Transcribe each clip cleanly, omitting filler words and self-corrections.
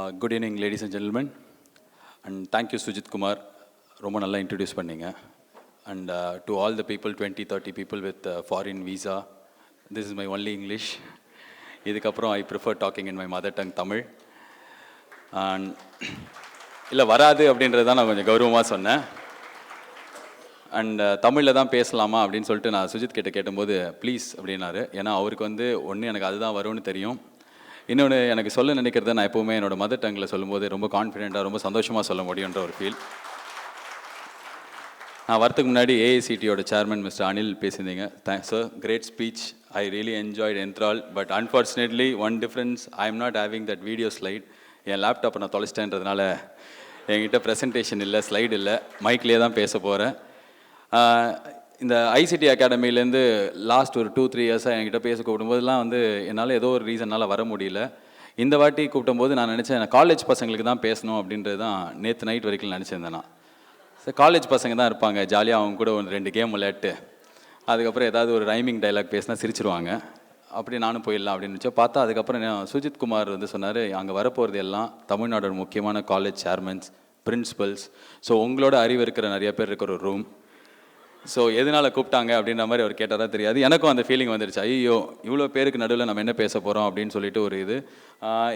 Good evening, ladies and gentlemen. And thank you, Sujit Kumar. ரொம்ப நல்லா introduce பண்ணீங்க. And to all the people, 20-30 people with foreign visa, this is my only English. இதுக்கப்புறம் I prefer talking in my mother tongue, Tamil. And இல்லை வராது அப்படின்றது தான் நான் கொஞ்சம் கௌரவமாக சொன்னேன். அண்ட் தமிழில் தான் பேசலாமா அப்படின்னு சொல்லிட்டு நான் சுஜித் கிட்ட கேட்டும்போது ப்ளீஸ் அப்படின்னாரு. ஏன்னா அவருக்கு வந்து ஒன்று எனக்கு அதுதான் வரும்னு தெரியும். இன்னொன்று எனக்கு சொல்ல நினைக்கிறத நான் எப்போவுமே என்னோட மதர் டங்கில் சொல்லும்போது ரொம்ப கான்ஃபிடென்ட்டாக ரொம்ப சந்தோஷமாக சொல்ல முடியுன்ற ஒரு ஃபீல். நான் வரத்துக்கு முன்னாடி ஏஐசிடியோட சேர்மன் மிஸ்டர் அனில் பேசியிருந்தீங்க. Thanks sir, great speech, I really enjoyed enthrall. But unfortunately one difference, I am not having that video slide. என் லேப்டாப்பை நான் தொலைச்சிட்டேன்றதுனால என்கிட்ட ப்ரெசன்டேஷன் இல்லை, ஸ்லைடு இல்லை, மைக்லேயே தான் பேச போகிறேன். இந்த ஐசிடி அகாடமிலேருந்து லாஸ்ட் ஒரு 2-3 இயர்ஸாக என்கிட்ட பேச கூப்பிடும்போதெல்லாம் வந்து என்னால் ஏதோ ஒரு ரீசனால் வர முடியல. இந்த வாட்டி கூப்பிடும்போது நான் நினச்சேன் காலேஜ் பசங்களுக்கு தான் பேசணும் அப்படின்றது தான் நேற்று நைட் வரைக்கும் நினச்சிருந்தேன். நான் சரி காலேஜ் பசங்க தான் இருப்பாங்க, ஜாலியாக அவங்க கூட ஒரு 2 கேம் விளையாட்டு அதுக்கப்புறம் ஏதாவது ஒரு ரைமிங் டைலாக் பேசினா சிரிச்சிருவாங்க, அப்படி நானும் போயிடலாம் அப்படின்னு நினச்சேன். பார்த்தா அதுக்கப்புறம் சுஜித் குமார் வந்து சொன்னார், அங்கே வரப்போகிறது எல்லாம் தமிழ்நாடோட முக்கியமான காலேஜ் சேர்மன்ஸ், பிரின்சிபல்ஸ். ஸோ உங்களோட அறிவு இருக்கிற நிறைய பேர் இருக்கிற ஒரு ரூம். ஸோ எதனால் கூப்பிட்டாங்க அப்படின்ற மாதிரி அவர் கேட்டாரா தெரியாது. எனக்கும் அந்த ஃபீலிங் வந்துடுச்சு, ஐயோ இவ்வளோ பேருக்கு நடுவில் நம்ம என்ன பேச போகிறோம் அப்படின்னு சொல்லிட்டு ஒரு இது.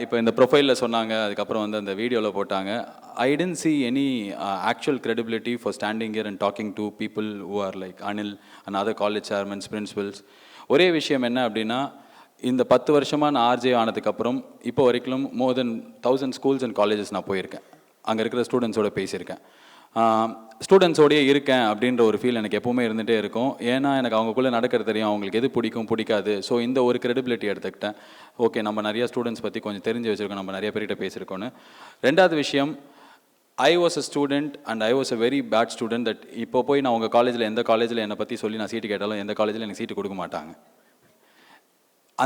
இப்போ இந்த ப்ரொஃபைலில் சொன்னாங்க, அதுக்கப்புறம் வந்து அந்த வீடியோவில் போட்டாங்க. ஐ tent see any actual credibility for standing here and talking to people who are like Anil and other college chairmen, principals. ஒரே விஷயம் என்ன அப்படின்னா, இந்த 10 வருஷமாக நான் ஆர்ஜே ஆனதுக்கப்புறம் இப்போ வரைக்கும் மோர் தென் 1000 ஸ்கூல்ஸ் அண்ட் காலேஜஸ் நான் போயிருக்கேன். அங்கே இருக்கிற ஸ்டூடெண்ட்ஸோட பேசியிருக்கேன். ஸ்டூடெண்ட்ஸோடையே இருக்கேன் அப்படின்ற ஒரு ஃபீல் எனக்கு எப்போவுமே இருந்துகிட்டே இருக்கும். ஏன்னா எனக்கு அவங்களுக்குள்ளே நடக்கிறது தெரியும், அவங்களுக்கு எது பிடிக்கும் பிடிக்காது. ஸோ இந்த ஒரு கிரெடிபிலிட்டி எடுத்துக்கிட்டேன். ஓகே, நம்ம நிறைய ஸ்டூடெண்ட்ஸ் பற்றி கொஞ்சம் தெரிஞ்சு வச்சுருக்கோம், நம்ம நிறைய பேர்கிட்ட பேசியிருக்கோன்னு. ரெண்டாவது விஷயம், I was a student and I was a very bad student. That இப்போ போய் நான் உங்கள் காலேஜில் எந்த காலேஜில் என்னை பற்றி சொல்லி நான் சீட்டு கேட்டாலும் எந்த காலேஜில் எனக்கு சீட்டு கொடுக்க மாட்டாங்க.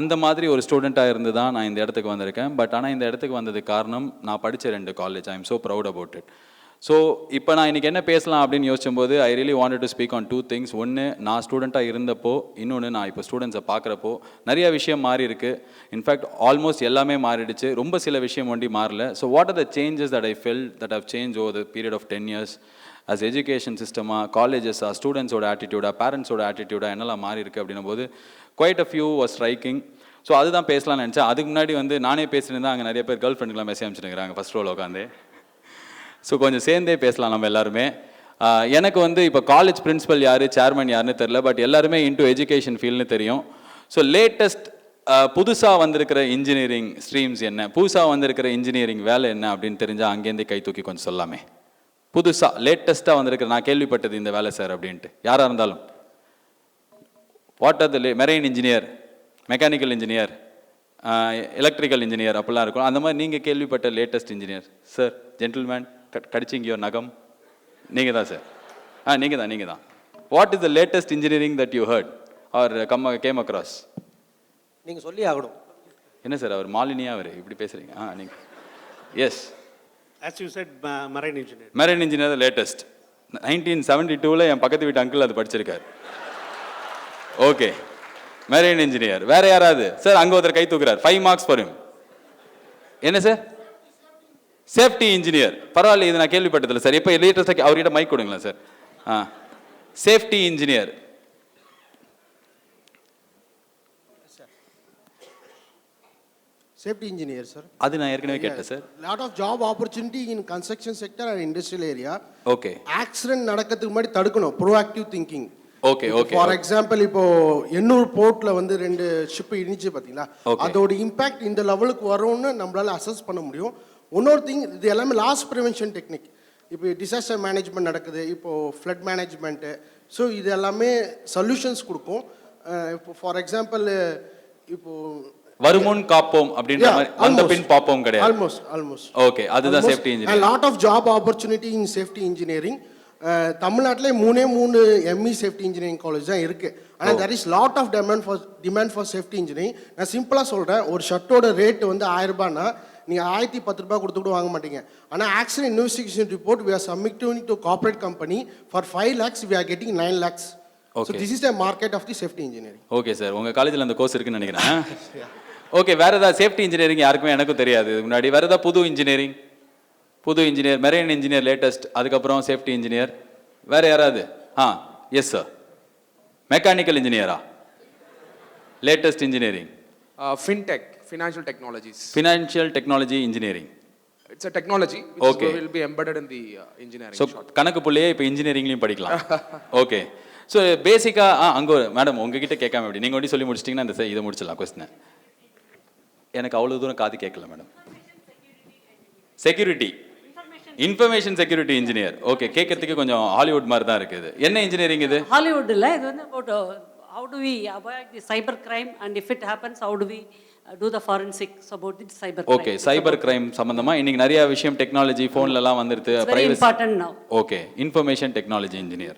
அந்த மாதிரி ஒரு ஸ்டூடெண்ட்டாக இருந்து தான் நான் இந்த இடத்துக்கு வந்திருக்கேன். பட் ஆனால் இந்த இடத்துக்கு வந்ததுக்கு காரணம் நான் படித்த 2 college. I am so proud about it. So இப்போ நான் இன்றைக்கி என்ன பேசலாம் அப்படின்னு யோசிக்கும்போது I really wanted to speak on 2 things. ஒன்று, நான் ஸ்டூடெண்ட்டாக இருந்தப்போ, இன்னொன்று நான் இப்போ ஸ்டூடெண்ட்ஸை பார்க்குறப்போ நிறைய விஷயம் மாறி இருக்குது. இன்ஃபேக்ட் ஆல்மோஸ்ட் எல்லாமே மாறிடுச்சு, ரொம்ப சில விஷயம் ஒண்டி மாறல. So what are the changes that I felt that have change over the period of 10 years as education சிஸ்டமாக, காலேஜஸாக, ஸ்டூடெண்ட்ஸோட ஆட்டிடியூடாக, பேரண்ட்ஸோட ஆட்டிடியூடாக என்னெல்லாம் மாறி இருக்குது அப்படின்னும் போது quite a few was striking. So அதுதான் பேசலாம்னு நினச்சேன். அதுக்கு முன்னாடி வந்து நானே பேசியிருந்தேன், அங்கே நிறைய பேர் கேர்ள் ஃப்ரெண்டுக்கெலாம் மெசேஜ் அனுப்பிச்சுருக்கிறாங்க ஃபஸ்ட் ரோவில் உட்காந்து. ஸோ கொஞ்சம் சேர்ந்தே பேசலாம் நம்ம எல்லாருமே. எனக்கு வந்து இப்போ காலேஜ் பிரின்சிபல் யார், சேர்மன் யாருன்னு தெரில, பட் எல்லாருமே இன்டூ எஜுகேஷன் ஃபீல்டுன்னு தெரியும். ஸோ லேட்டஸ்ட் புதுசாக வந்திருக்கிற இன்ஜினியரிங் ஸ்ட்ரீம்ஸ் என்ன, புதுசாக வந்திருக்கிற இன்ஜினியரிங் வேலை என்ன அப்படின்னு தெரிஞ்சால் அங்கேருந்தே கை தூக்கி கொஞ்சம் சொல்லாமே. புதுசாக லேட்டஸ்ட்டாக வந்திருக்கிற, நான் கேள்விப்பட்டது இந்த வேலை சார் அப்படின்ட்டு யாராக இருந்தாலும். What are the marine engineer, mechanical engineer, electrical engineer அப்படிலாம் இருக்கும். அந்த மாதிரி நீங்கள் கேள்விப்பட்ட லேட்டஸ்ட் இன்ஜினியர் சார், ஜென்டில்மேன், கடிச்சிங்க யோர் நகம், நீங்கள் தான் சார். நீங்கள் தான். What is the latest engineering that you heard or came across? நீங்கள் சொல்லி ஆகணும். என்ன சார் அவர் மாலினியா அவர் இப்படி பேசுகிறீங்க? நீங்கள் yes, as you said, marine engineer. Marine engineer தான் லேட்டஸ்ட். 1972 என் பக்கத்து வீட்டு அங்கிள் அது படிச்சிருக்காரு. Okay, marine engineer. வேற யாராவது சார்? அங்கே ஒருத்தர் கை தூக்குறார், 5 marks for him. என்ன சார்? Safety engineer. பரவாயில்ல, இது நான் கேள்விப்பட்டதில்லை சார். இப்போ லேட்டஸ்ட்டாக அவர்கிட்ட மைக் கொடுங்களா சார்? Safety engineer. Safety engineer, sir. அது நான் ஏற்கனவே கேட்டேன் சார். Lot of job opportunity in construction sector and industrial area. Okay. Accident நடக்கிறதுக்கு முன்னாடி தடுக்கணும், proactive thinking. Okay. For example, இப்போ எண்ணூர் போர்ட்ல வந்து 2 ஷிப் இடிச்சு பார்த்தீங்களா, அதோட இம்பாக்ட் இந்த லெவலுக்கு வரும்னு நம்மளால அசஸ் பண்ண முடியும். இன்னொரு திங், இது எல்லாமே லாஸ் ப்ரிவென்ஷன் டெக்னிக். இப்போ டிசாஸ்டர் மேனேஜ்மெண்ட் நடக்குது, இப்போ ஃப்ளட் மேனேஜ்மெண்ட்டு. ஸோ இது எல்லாமே சொல்யூஷன்ஸ் கொடுக்கும். இப்போ ஃபார் எக்ஸாம்பிள், இப்போ வருமுன் காப்போம் அப்படின்ற மாதிரி அந்த பின் பாப்போம் கிடையாது. ஆல்மோஸ்ட் ஓகே, அதுதான் safety engineering. Lot of job opportunity in safety engineering. தமிழ்நாட்டிலே 3 எம்இ சேஃப்டி இன்ஜினியரிங் காலேஜ் தான் இருக்குது. ஆனால் there is lot of demand for safety engineering. நான் சிம்பிளாக சொல்கிறேன், ஒரு ஷர்ட்டோட ரேட்டு வந்து 1000 ரூபாய்னா நீங்கள் 1010 ரூபாய் கொடுத்து கூட வாங்க மாட்டீங்க. ஆனால் accident investigation report we are submitting to corporate company for 5 lakhs, we are getting 9 lakhs. So this is the market of the safety engineering. Okay sir, உங்கள் காலேஜில் அந்த கோர்ஸ் இருக்குன்னு நினைக்கிறேன். ஓகே, வேற ஏதாவது சேஃப்டி இன்ஜினியரிங் யாருக்குமே எனக்கும் தெரியாது இதுக்கு முன்னாடி. வேற ஏதாவது புது இன்ஜினியர், மெரைன் இன்ஜினியர் லேட்டஸ்ட், அதுக்கப்புறம் சேஃப்டி இன்ஜினியர், வேற யாராவது? Yes sir. மெக்கானிக்கல் இன்ஜினியரா? Latest engineering. FinTech, financial technologies. Financial technology engineering. It's a technology which Okay. will be embedded in the engineering. So short. கணக்கு புள்ளையே இப்போ இன்ஜினியரிங்லையும் படிக்கலாம். ஓகே, ஸோ பேசிக்காக அங்கே madam உங்ககிட்ட கேட்காம எப்படி நீங்கள் ஒண்டி சொல்லி முடிச்சிட்டிங்கன்னா இந்த இதை முடிச்சிடலாம் கொஸ்டினை. எனக்கு அவ்வளோ தூரம் காது கேட்கல madam. Security, information security engineer. Okay, கேட்கறதுக்கு கொஞ்சம் ஹாலிவுட் மாதிரி தான் இருக்குது. என்ன இன்ஜினியரிங் இது? ஹாலிவுட் இல்லை, இது வந்து about how do we avoid the cyber crime and if it happens how do we do the forensics about the cyber crime. Okay, cyber crime சம்பந்தமா இன்னைக்கு நிறைய விஷயம் டெக்னாலஜி ஃபோன்லலாம் வந்துருது. It's very important now. Okay, information technology engineer,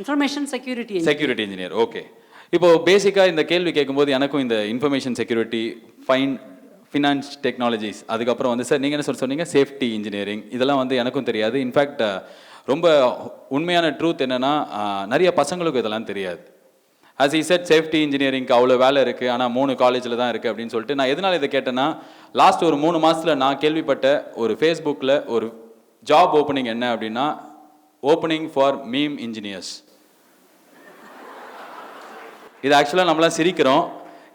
Information security engineer. Security engineer. Okay, இப்போ பேசிக்காக இந்த கேள்வி கேட்கும்போது எனக்கும் இந்த இன்ஃபர்மேஷன் செக்யூரிட்டி, ஃபினான்ஸ் டெக்னாலஜிஸ், அதுக்கப்புறம் வந்து சார் நீங்கள் என்ன சொன்னீங்க சேஃப்டி இன்ஜினியரிங், இதெல்லாம் வந்து எனக்கும் தெரியாது. இன்ஃபேக்ட் ரொம்ப உண்மையான ட்ரூத் என்னென்னா நிறைய பசங்களுக்கும் இதெல்லாம் தெரியாது. as he said சேஃப்டி இன்ஜினியரிங்க்கு அவ்வளோ வேலை இருக்குது, ஆனால் 3 காலேஜில் தான் இருக்குது அப்படின்னு சொல்லிட்டு. நான் எதனால் இதை கேட்டேன்னா, லாஸ்ட் ஒரு 3 மாதத்தில் நான் கேள்விப்பட்ட ஒரு ஃபேஸ்புக்கில் ஒரு ஜாப் ஓப்பனிங் என்ன அப்படின்னா, ஓப்பனிங் ஃபார் மீம் இன்ஜினியர்ஸ். இது ஆக்சுவலாக நம்மளாம் சிரிக்கிறோம்.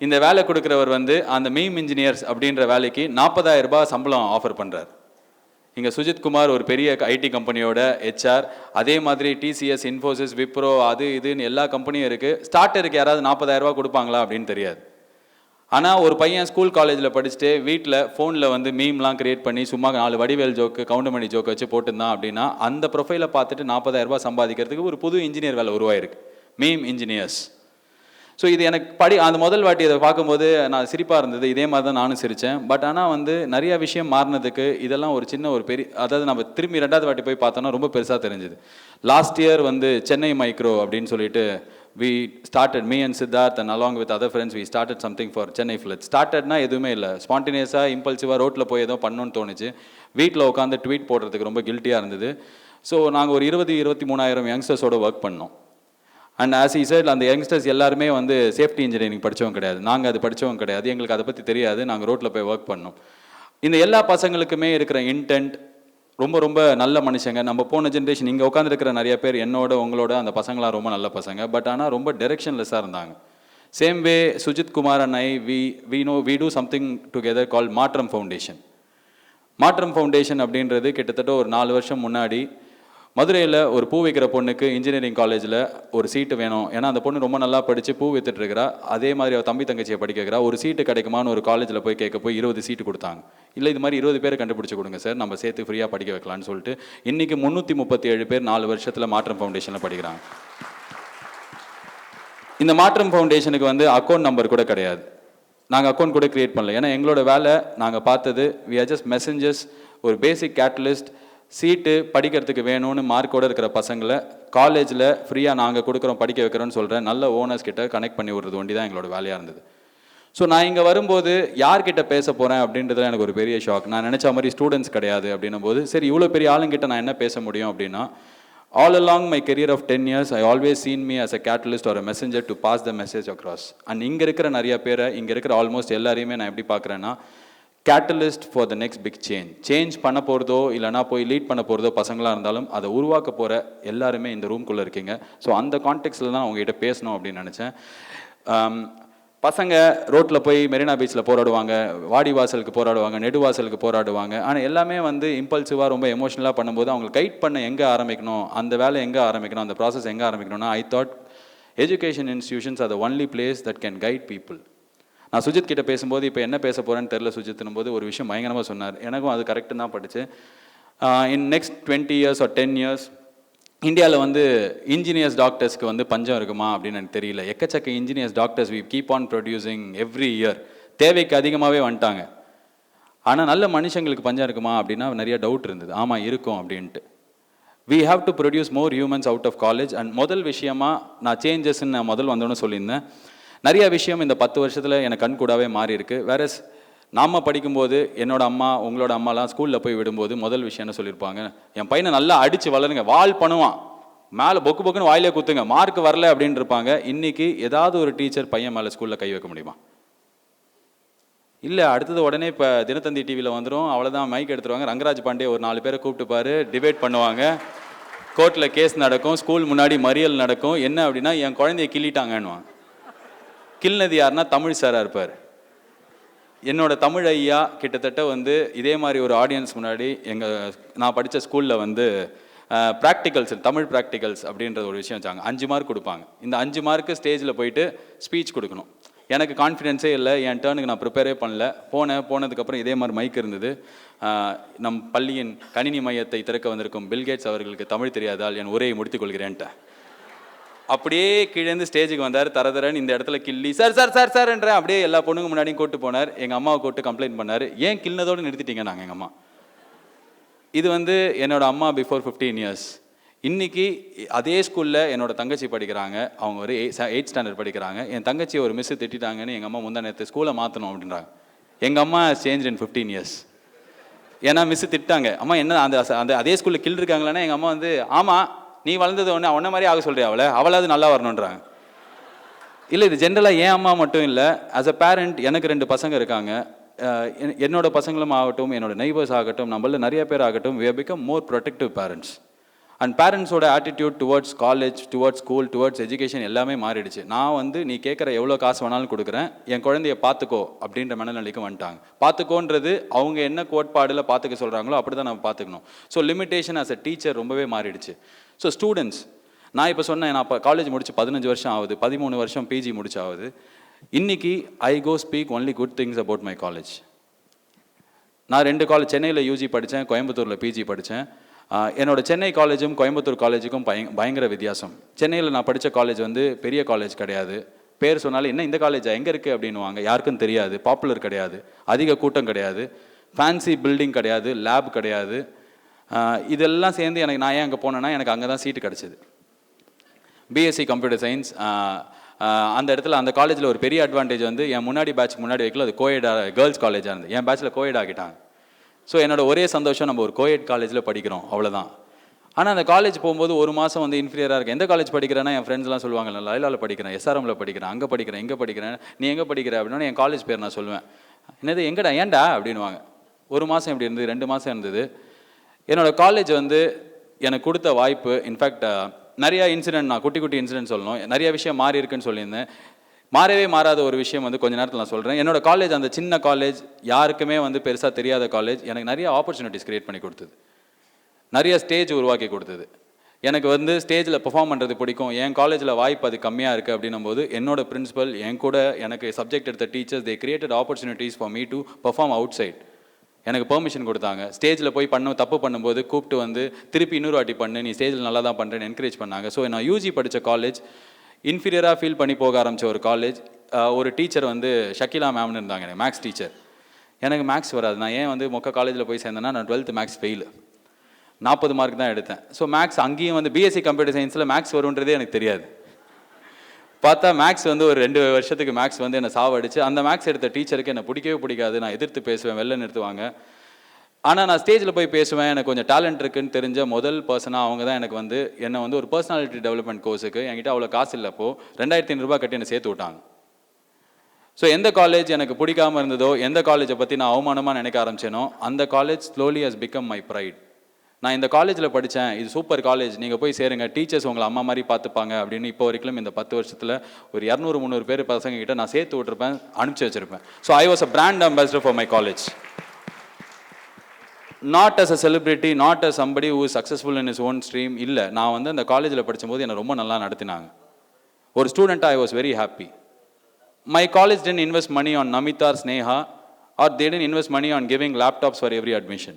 இந்த வேலை கொடுக்குறவர் வந்து அந்த மீம் இன்ஜினியர்ஸ் அப்படின்ற வேலைக்கு 40,000 ரூபாய் சம்பளம் ஆஃபர் பண்ணுறார். இங்கே சுஜித் குமார் ஒரு பெரிய ஐடி கம்பெனியோட HR, அதே மாதிரி TCS, இன்ஃபோசிஸ், விப்ரோ, அது இதுன்னு எல்லா கம்பெனியும் இருக்குது. ஸ்டார்டருக்கு யாராவது 40,000 ரூபாய் கொடுப்பாங்களா அப்படின்னு தெரியாது. ஆனால் ஒரு பையன் ஸ்கூல் காலேஜில் படிச்சுட்டு வீட்டில் ஃபோனில் வந்து மீம்லாம் கிரியேட் பண்ணி சும்மா 4 வடிவேல் ஜோக்கு, கவுண்டமணி ஜோக்கு வச்சு போட்டுருந்தான் அப்படின்னா அந்த ப்ரொஃபைலை பார்த்துட்டு 40,000 ரூபாய் சம்பாதிக்கிறதுக்கு ஒரு புது இன்ஜினியர் வேலை உருவாயிருக்கு, மீம் இன்ஜினியர்ஸ். ஸோ இது எனக்கு அந்த முதல் வாட்டி அதை பார்க்கும்போது நான் சிரிப்பாக இருந்தது. இதே மாதிரி தான் நானும் சிரித்தேன். பட் ஆனால் வந்து நிறைய விஷயம் மாறினதுக்கு இதெல்லாம் ஒரு சின்ன ஒரு பெரிய, அதாவது நம்ம திரும்பி 2வது வாட்டி போய் பார்த்தோன்னா ரொம்ப பெருசாக தெரிஞ்சுது. லாஸ்ட் இயர் வந்து சென்னை மைக்ரோ அப்படின்னு சொல்லிட்டு we started, me and Siddharth and along with other friends we started something for Chennai floods. ஸ்டார்டட்னா எதுவுமே இல்லை, ஸ்பான்டினியஸாக இம்பல்சிவாக ரோட்டில் போய் ஏதோ பண்ணணும்னு தோணுச்சு. வீட்டில் உட்காந்து ட்வீட் போடுறதுக்கு ரொம்ப கில்ட்டியாக இருந்தது. ஸோ நாங்கள் ஒரு 23,000 யங்ஸ்டர்ஸோட ஒர்க் பண்ணோம். அண்ட் ஆஸ் he said அந்த யங்ஸ்டர்ஸ் எல்லாருமே வந்து சேஃப்டி இன்ஜினியரிங் படித்தவங்க கிடையாது, நாங்கள் அது படித்தவங்க கிடையாது, எங்களுக்கு அதை பற்றி தெரியாது. நாங்கள் ரோட்டில் போய் ஒர்க் பண்ணோம். இந்த எல்லா பசங்களுக்குமே இருக்கிற இன்டென்ட் ரொம்ப ரொம்ப நல்ல மனுஷங்க. நம்ம போன ஜென்ரேஷன் இங்கே உட்காந்துருக்கிற நிறைய பேர் என்னோட உங்களோட அந்த பசங்களாம் ரொம்ப நல்ல பசங்க. பட் ஆனால் ரொம்ப டைரெக்ஷன்லெஸ்ஸாக இருந்தாங்க. Same way Sujith Kumar and I we do something together called மாற்றம் ஃபவுண்டேஷன். மாற்றம் ஃபவுண்டேஷன் அப்படின்றது கிட்டத்தட்ட ஒரு 4 வருஷம் முன்னாடி மதுரையில் ஒரு பூ வைக்கிற பொண்ணுக்கு இன்ஜினியரிங் காலேஜில் ஒரு சீட்டு வேணும். ஏன்னா அந்த பொண்ணு ரொம்ப நல்லா படித்து பூ வித்துட்டு இருக்கிறா. அதே மாதிரி அவள் தம்பி தங்கச்சியை படிக்க வைக்கிறா. ஒரு சீட்டு கிடைக்குமான்னு ஒரு காலேஜில் போய் கேட்க போய் 20 சீட்டு கொடுத்தாங்க. இல்லை இது மாதிரி 20 பேரை கண்டுபிடிச்சி கொடுங்க சார், நம்ம சேர்த்து ஃப்ரீயாக படிக்க வைக்கலான்னு சொல்லிட்டு இன்றைக்கி 337 பேர் 4 வருஷத்தில் மாற்றம் ஃபவுண்டேஷனில் படிக்கிறாங்க. இந்த மாற்றம் ஃபவுண்டேஷனுக்கு வந்து அக்கௌண்ட் நம்பர் கூட கிடையாது. நாங்கள் அக்கௌண்ட் கூட க்ரியேட் பண்ணல. ஏன்னா எங்களோட வேலை நாங்கள் பார்த்தது we are just messengers, ஒரு பேசிக் கேட்டலிஸ்ட். சீட்டு படிக்கிறதுக்கு வேணும்னு மார்க்கோடு இருக்கிற பசங்களை காலேஜில் ஃப்ரீயாக நாங்கள் கொடுக்குறோம் படிக்க வைக்கிறோன்னு சொல்கிறேன் நல்ல ஓனர்ஸ் கிட்ட கனெக்ட் பண்ணி விடுறது ஒண்டி தான் எங்களோட வேலையாக இருந்தது. ஸோ நான் இங்கே வரும்போது யார்கிட்ட பேச போகிறேன் அப்படின்றதுல எனக்கு ஒரு பெரிய ஷாக். நான் நினச்ச மாதிரி ஸ்டூடெண்ட்ஸ் கிடையாது அப்படின்னும் போது சரி இவ்வளோ பெரிய ஆளுங்கிட்ட நான் என்ன பேச முடியும் அப்படின்னா, all along my career of 10 years I always seen me as a catalyst or a messenger to pass the message across. And இங்கே இருக்கிற நிறைய பேரை, இங்கே இருக்கிற ஆல்மோஸ்ட் எல்லாரையுமே நான் எப்படி பார்க்குறேன்னா, catalyst for the next big change பண்ண போகிறதோ இல்லைனா போய் லீட் பண்ண போகிறதோ பசங்களாக இருந்தாலும் அதை உருவாக்க போகிற எல்லாருமே இந்த ரூம்குள்ளே இருக்கீங்க. ஸோ அந்த கான்டெக்ட்ஸில் தான் அவங்ககிட்ட பேசணும் அப்படின்னு நினச்சேன். பசங்க ரோட்டில் போய் மெரினா பீச்சில் போராடுவாங்க, வாடிவாசலுக்கு போராடுவாங்க, நெடுவாசலுக்கு போராடுவாங்க. ஆனால் எல்லாமே வந்து இம்பல்சிவாக ரொம்ப எமோஷனலாக பண்ணும்போது அவங்களுக்கு கைட் பண்ண எங்கே ஆரம்பிக்கணும், அந்த வேலை எங்கே ஆரம்பிக்கணும், அந்த ப்ராசஸ் எங்கே ஆரம்பிக்கணும்னா I thought education institutions are the only place that can guide people. நான் சுஜித் கிட்ட பேசும்போது இப்போ என்ன பேச போகிறேன்னு தெரில சுஜித்னும் போது ஒரு விஷயம் பயங்கரமாக சொன்னார். எனக்கும் அது கரெக்டு தான் படிச்சு. In next 20 years or 10 years இந்தியாவில் வந்து இன்ஜினியர்ஸ் டாக்டர்ஸ்க்கு வந்து பஞ்சம் இருக்குமா அப்படின்னு எனக்கு தெரியல. எக்கச்சக்க engineers doctors we keep on producing every year. தேவைக்கு அதிகமாகவே வந்துட்டாங்க. ஆனால் நல்ல மனுஷங்களுக்கு பஞ்சம் இருக்குமா அப்படின்னா நிறைய டவுட் இருந்தது. ஆமாம் இருக்கும் அப்படின்ட்டு. we have to produce more humans out of college. And முதல் விஷயமா நான் சேஞ்சஸ்ன்னு நான் முதல் வந்தோன்னு சொல்லியிருந்தேன். நிறைய விஷயம் இந்த 10 வருஷத்தில் எனக்கு கண் கூடாவே மாறி இருக்கு. வேற நாம் படிக்கும்போது என்னோட அம்மா உங்களோட அம்மாலாம் ஸ்கூலில் போய் விடும்போது முதல் விஷயம் என்ன சொல்லியிருப்பாங்க, என் பையனை நல்லா அடித்து வளருங்க, வால் பண்ணுவான், மேலே பொக்கு பொக்குன்னு வாயிலே குத்துங்க, மார்க் வரல அப்படின்னு இருப்பாங்க. இன்னைக்கு ஏதாவது ஒரு டீச்சர் பையன் மேலே ஸ்கூலில் கை வைக்க முடியுமா? இல்லை அடுத்தது உடனே இப்போ தினத்தந்தி டிவியில் வந்துடும், அவ்வளோதான் மைக் எடுத்துருவாங்க, ரங்கராஜ் பாண்டே ஒரு 4 பேரை கூப்பிட்டுப்பாரு, டிபேட் பண்ணுவாங்க, கோர்ட்டில் கேஸ் நடக்கும், ஸ்கூல் முன்னாடி மறியல் நடக்கும். என்ன அப்படின்னா என் குழந்தைய கிள்ளிட்டாங்கன்னுவான். கிள்னது யாருன்னா தமிழ் சாராக இருப்பார். என்னோட தமிழ் ஐயா கிட்டத்தட்ட வந்து இதே மாதிரி ஒரு ஆடியன்ஸ் முன்னாடி நான் படித்த ஸ்கூலில் வந்து ப்ராக்டிகல்ஸ், தமிழ் ப்ராக்டிகல்ஸ் அப்படின்ற ஒரு விஷயம் வச்சாங்க. 5 மார்க் கொடுப்பாங்க. இந்த 5 மார்க்கு ஸ்டேஜில் போயிட்டு ஸ்பீச் கொடுக்கணும். எனக்கு கான்ஃபிடென்ஸே இல்லை, என் டேர்னுக்கு நான் ப்ரிப்பேரே பண்ணல. போனதுக்கப்புறம் இதே மாதிரி மைக் இருந்தது. நம் பள்ளியின் கணினி மையத்தை திறக்க வந்திருக்கும் பில்கேட்ஸ் அவர்களுக்கு தமிழ் தெரியாதால் என் உரையை முடித்துக் கொள்கிறேன்ட்டேன். அப்படியே கீழேருந்து ஸ்டேஜுக்கு வந்தார், தரன்னு இந்த இடத்துல கிள்ளி சார் சார் சார் சார்ன்ற அப்படியே எல்லா பொண்ணுங்க முன்னாடியும் கூட்டு போனார். எங்கள் அம்மாவை கூட்டு கம்ப்ளைண்ட் பண்ணார், ஏன் கிள்னதோடு நிறுத்திட்டீங்க நாங்கள் எங்கள் அம்மா. இது வந்து என்னோட அம்மா பிஃபோர் 15 இயர்ஸ். இன்றைக்கி அதே ஸ்கூலில் என்னோட தங்கச்சி படிக்கிறாங்க, அவங்க ஒரு 8th ஸ்டாண்டர்ட் படிக்கிறாங்க. என் தங்கச்சி ஒரு மிஸ்ஸு திட்டாங்கன்னு எங்கள் அம்மா முந்தா நேற்று ஸ்கூலை மாற்றணும் அப்படின்றாங்க. எங்கள் அம்மா சேஞ்ச் இன் 15 இயர்ஸ். ஏன்னா மிஸ்ஸு திட்டாங்க, அம்மா என்ன அந்த அதே ஸ்கூலில் கில் இருக்காங்களான்னா எங்கள் அம்மா வந்து ஆமாம் நீ வளர்ந்தது ஒன்று அவனை மாதிரி ஆக சொல்கிறியா அவளாவது நல்லா வரணுன்றாங்க. இல்லை இது ஜென்ரலாக என் அம்மா மட்டும் இல்லை, ஆஸ் அ பேரண்ட் எனக்கு 2 பசங்க இருக்காங்க. என்னோட பசங்களும் ஆகட்டும், என்னோட நெய்பர்ஸ் ஆகட்டும், நம்மள நிறைய பேர் ஆகட்டும், we have become more protective parents. And பேரண்ட்ஸோட attitude towards college, towards school, towards education எல்லாமே மாறிடுச்சு. நான் வந்து நீ கேட்குற எவ்வளோ காசு வேணாலும் கொடுக்குறேன், என் குழந்தைய பார்த்துக்கோ அப்படின்ற மனநிலைக்கு வந்துட்டாங்க. பார்த்துக்கோன்றது அவங்க என்ன கோட்பாடில் பார்த்துக்க சொல்கிறாங்களோ அப்படி தான் நம்ம பார்த்துக்கணும். So limitation as a teacher ரொம்பவே மாறிடுச்சு. ஸோ ஸ்டூடெண்ட்ஸ், நான் இப்போ சொன்னேன், நான் இப்போ காலேஜ் முடிச்சு 15 வருஷம் ஆகுது, 13 வருஷம் பிஜி முடிச்சாகுது. இன்றைக்கி I go speak only good things about my college. நான் 2 காலேஜ், சென்னையில் யூஜி படித்தேன், கோயம்புத்தூரில் பிஜி படித்தேன். என்னோட சென்னை காலேஜும் கோயம்புத்தூர் காலேஜுக்கும் பயங்கர வித்தியாசம். சென்னையில் நான் படித்த காலேஜ் வந்து பெரிய காலேஜ் கிடையாது. பேர் சொன்னாலும் என்ன இந்த காலேஜா எங்கே இருக்குது அப்படின்னுவாங்க, யாருக்கும் தெரியாது. பாப்புலர் கிடையாது, அதிக கூட்டம் கிடையாது, ஃபேன்சி பில்டிங் கிடையாது, லேப் கிடையாது. இதெல்லாம் சேர்ந்து நான் ஏன் அங்கே போனேன்னா எனக்கு அங்கே தான் சீட்டு கிடச்சிது. BSc computer science. அந்த இடத்துல அந்த காலேஜில் ஒரு பெரிய அட்வான்டேஜ் வந்து என் முன்னாடி பேட்ச்க்கு முன்னாடி வைக்கல, அது கோயெடாக கேர்ள்ஸ் காலேஜாக இருந்தது. என் பேட்சில் கோயெட் ஆகிட்டாங்க. ஸோ என்னோட ஒரே சந்தோஷம் நம்ம ஒரு கோயெட் காலேஜில் படிக்கிறோம், அவ்வளோதான். ஆனால் அந்த காலேஜ் போகும்போது ஒரு மாதம் வந்து இன்ஃபீரியராக இருக்குது. எந்த காலேஜ் படிக்கிறேன்னா என் ஃப்ரெண்ட்ஸ்லாம் சொல்லுவாங்க, நான் லைலாவில் படிக்கிறேன், எஸ்ஆர்எம்மில் படிக்கிறேன், அங்கே படிக்கிறேன், இங்கே படிக்கிறேன், நீ எங்கே படிக்கிற அப்படின்னா என் காலேஜ் பேர் நான் சொல்லுவேன். என்னது எங்கடா ஏன்டா அப்படின்வாங்க. ஒரு மாதம் இப்படி இருந்தது, 2 மாதம் இருந்தது. என்னோடய காலேஜ் வந்து எனக்கு கொடுத்த வாய்ப்பு. இன்ஃபேக்ட் நிறையா இன்சிடென்ட், நான் குட்டி குட்டி இன்சிடென்ட் சொல்லணும், நிறைய விஷயம் மாறி இருக்குன்னு சொல்லியிருந்தேன். மாறவே மாறாத ஒரு விஷயம் வந்து கொஞ்ச நேரத்தில் நான் சொல்கிறேன். என்னோடய காலேஜ், அந்த சின்ன காலேஜ், யாருக்குமே வந்து பெருசாக தெரியாத காலேஜ், எனக்கு நிறைய ஆப்பர்ச்சுனிட்டிஸ் க்ரியேட் பண்ணி கொடுத்தது, நிறைய ஸ்டேஜ் உருவாக்கி கொடுத்தது. எனக்கு வந்து ஸ்டேஜில் பெர்ஃபார்ம் பண்ணுறது பிடிக்கும். என் காலேஜில் வாய்ப்பு அது கம்மியாக இருக்குது அப்படின்னும் போது என்னோட பிரின்சிபல், என் கூட எனக்கு சப்ஜெக்ட் எடுத்த teachers, they created opportunities for me to perform outside. எனக்கு பெர்மிஷன் கொடுத்தாங்க. ஸ்டேஜில் போய் தப்பு பண்ணும்போது கூப்பிட்டு வந்து திருப்பி இன்னொரு வாட்டி பண்ணு, நீ ஸ்டேஜில் நல்லா தான் பண்ணுறேன்னு என்கரேஜ் பண்ணாங்க. ஸோ நான் யூஜி படித்த காலேஜ் இன்ஃபீரியராக ஃபீல் பண்ணி போக ஆரம்பித்த ஒரு காலேஜ். ஒரு டீச்சர் வந்து ஷக்கிலா மேம்னு இருந்தாங்க, எனக்கு மேக்ஸ் டீச்சர். எனக்கு மேக்ஸ் வராது. நான் ஏன் வந்து மொக்க காலேஜில் போய் சேர்ந்தேன்னா நான் 12th மேக்ஸ் ஃபெயிலு, 40 மார்க் தான் எடுத்தேன். ஸோ மேக்ஸ் அங்கேயும் வந்து பிஎஸ்சி கம்ப்யூட்டர் சயின்ஸில் மேக்ஸ் வருன்றதே எனக்கு தெரியாது. பார்த்தா மேக்ஸ் வந்து ஒரு 2 வருஷத்துக்கு மேக்ஸ் வந்து என்னை சாவடிச்சு. அந்த மேக்ஸ் எடுத்த டீச்சருக்கு என்னை பிடிக்கவே பிடிக்காது. நான் எதிர்த்து பேசுவேன், வெளில நிறுத்துவாங்க. ஆனால் நான் ஸ்டேஜில் போய் பேசுவேன், எனக்கு கொஞ்சம் டேலண்ட் இருக்குன்னு தெரிஞ்ச முதல் பர்சனாக அவங்க தான் எனக்கு வந்து என்னை வந்து ஒரு பர்சனாலிட்டி டெவலப்மெண்ட் கோர்ஸுக்கு, என்கிட்ட அவ்வளோ காசு இல்லை அப்போது, 2500 ரூபா கட்டி என்னை சேர்த்து விட்டாங்க. ஸோ எந்த காலேஜ் எனக்கு பிடிக்காமல் இருந்ததோ, எந்த காலேஜை பற்றி நான் அவமானமாக நினைக்க ஆரம்பிச்சேனோ, அந்த college slowly has become my pride. நான் இந்த காலேஜில் படித்தேன், இது சூப்பர் காலேஜ், நீங்கள் போய் சேருங்க, டீச்சர்ஸ் உங்களை அம்மா மாதிரி பார்த்துப்பாங்க அப்படின்னு இப்போ வரைக்கும் இந்த 10 வருஷத்தில் ஒரு 200-300 பேர் பசங்க கிட்ட நான் சேர்த்து விட்டுருப்பேன், அனுப்பிச்சி வச்சுருப்பேன். So I was a brand ambassador for my college. Not as a celebrity, not as somebody who is successful in his own stream. இல்லை, நான் வந்து அந்த காலேஜில் படிக்கும்போது என்னை ரொம்ப நல்லா நடத்தினாங்க. ஒரு ஸ்டூடெண்ட்டாக I was very happy. My college didn't invest money on Namita or Sneha, or they didn't invest money on giving laptops for every admission.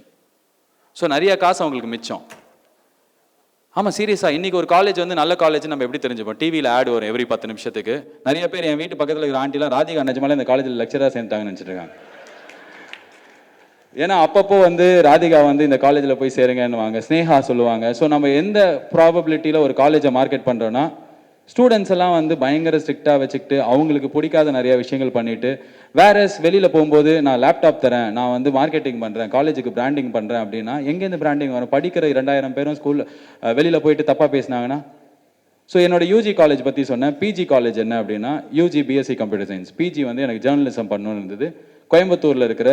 So நிறைய காசு அவங்களுக்கு மிச்சம். ஆமாம், சீரியஸாக இன்றைக்கி ஒரு காலேஜ் வந்து நல்ல காலேஜ் நம்ம எப்படி தெரிஞ்சுப்போம்? டிவியில் ஆட் வரும் எவ்ரி 10 நிமிஷத்துக்கு. நிறைய பேர் என் வீட்டு பக்கத்தில் இருக்கிற ஆண்டிலாம் ராதிகா நிஜமாலே இந்த காலேஜில் லெக்சராக சேர்ந்தாங்கன்னு நினச்சிட்டு இருக்காங்க. ஏன்னா அப்பப்போ வந்து ராதிகா வந்து இந்த காலேஜில் போய் சேருங்கன்னுவாங்க, ஸ்னேகா சொல்லுவாங்க. ஸோ நம்ம எந்த ப்ராபபிலிட்டியில் ஒரு காலேஜை மார்க்கெட் பண்ணுறோன்னா, ஸ்டூடெண்ட்ஸ் எல்லாம் வந்து பயங்கர ஸ்ட்ரிக்டாக வச்சுக்கிட்டு அவங்களுக்கு பிடிக்காத நிறைய விஷயங்கள் பண்ணிவிட்டு, வேறஸ் வெளியில் போகும்போது நான் லேப்டாப் தரேன், நான் வந்து மார்க்கெட்டிங் பண்ணுறேன், காலேஜுக்கு பிராண்டிங் பண்ணுறேன் அப்படின்னா எங்கேருந்து பிராண்டிங் வரும்? படிக்கிற 2000 பேரும் ஸ்கூலில் வெளியில் போயிட்டு தப்பாக பேசினாங்கன்னா. ஸோ என்னோட யூஜி காலேஜ் பற்றி சொன்னேன். பிஜி காலேஜ் என்ன அப்படின்னா, UG BSc computer science, PG வந்து எனக்கு ஜேர்னலிசம் பண்ணணும்னு இருந்தது. கோயம்புத்தூரில் இருக்கிற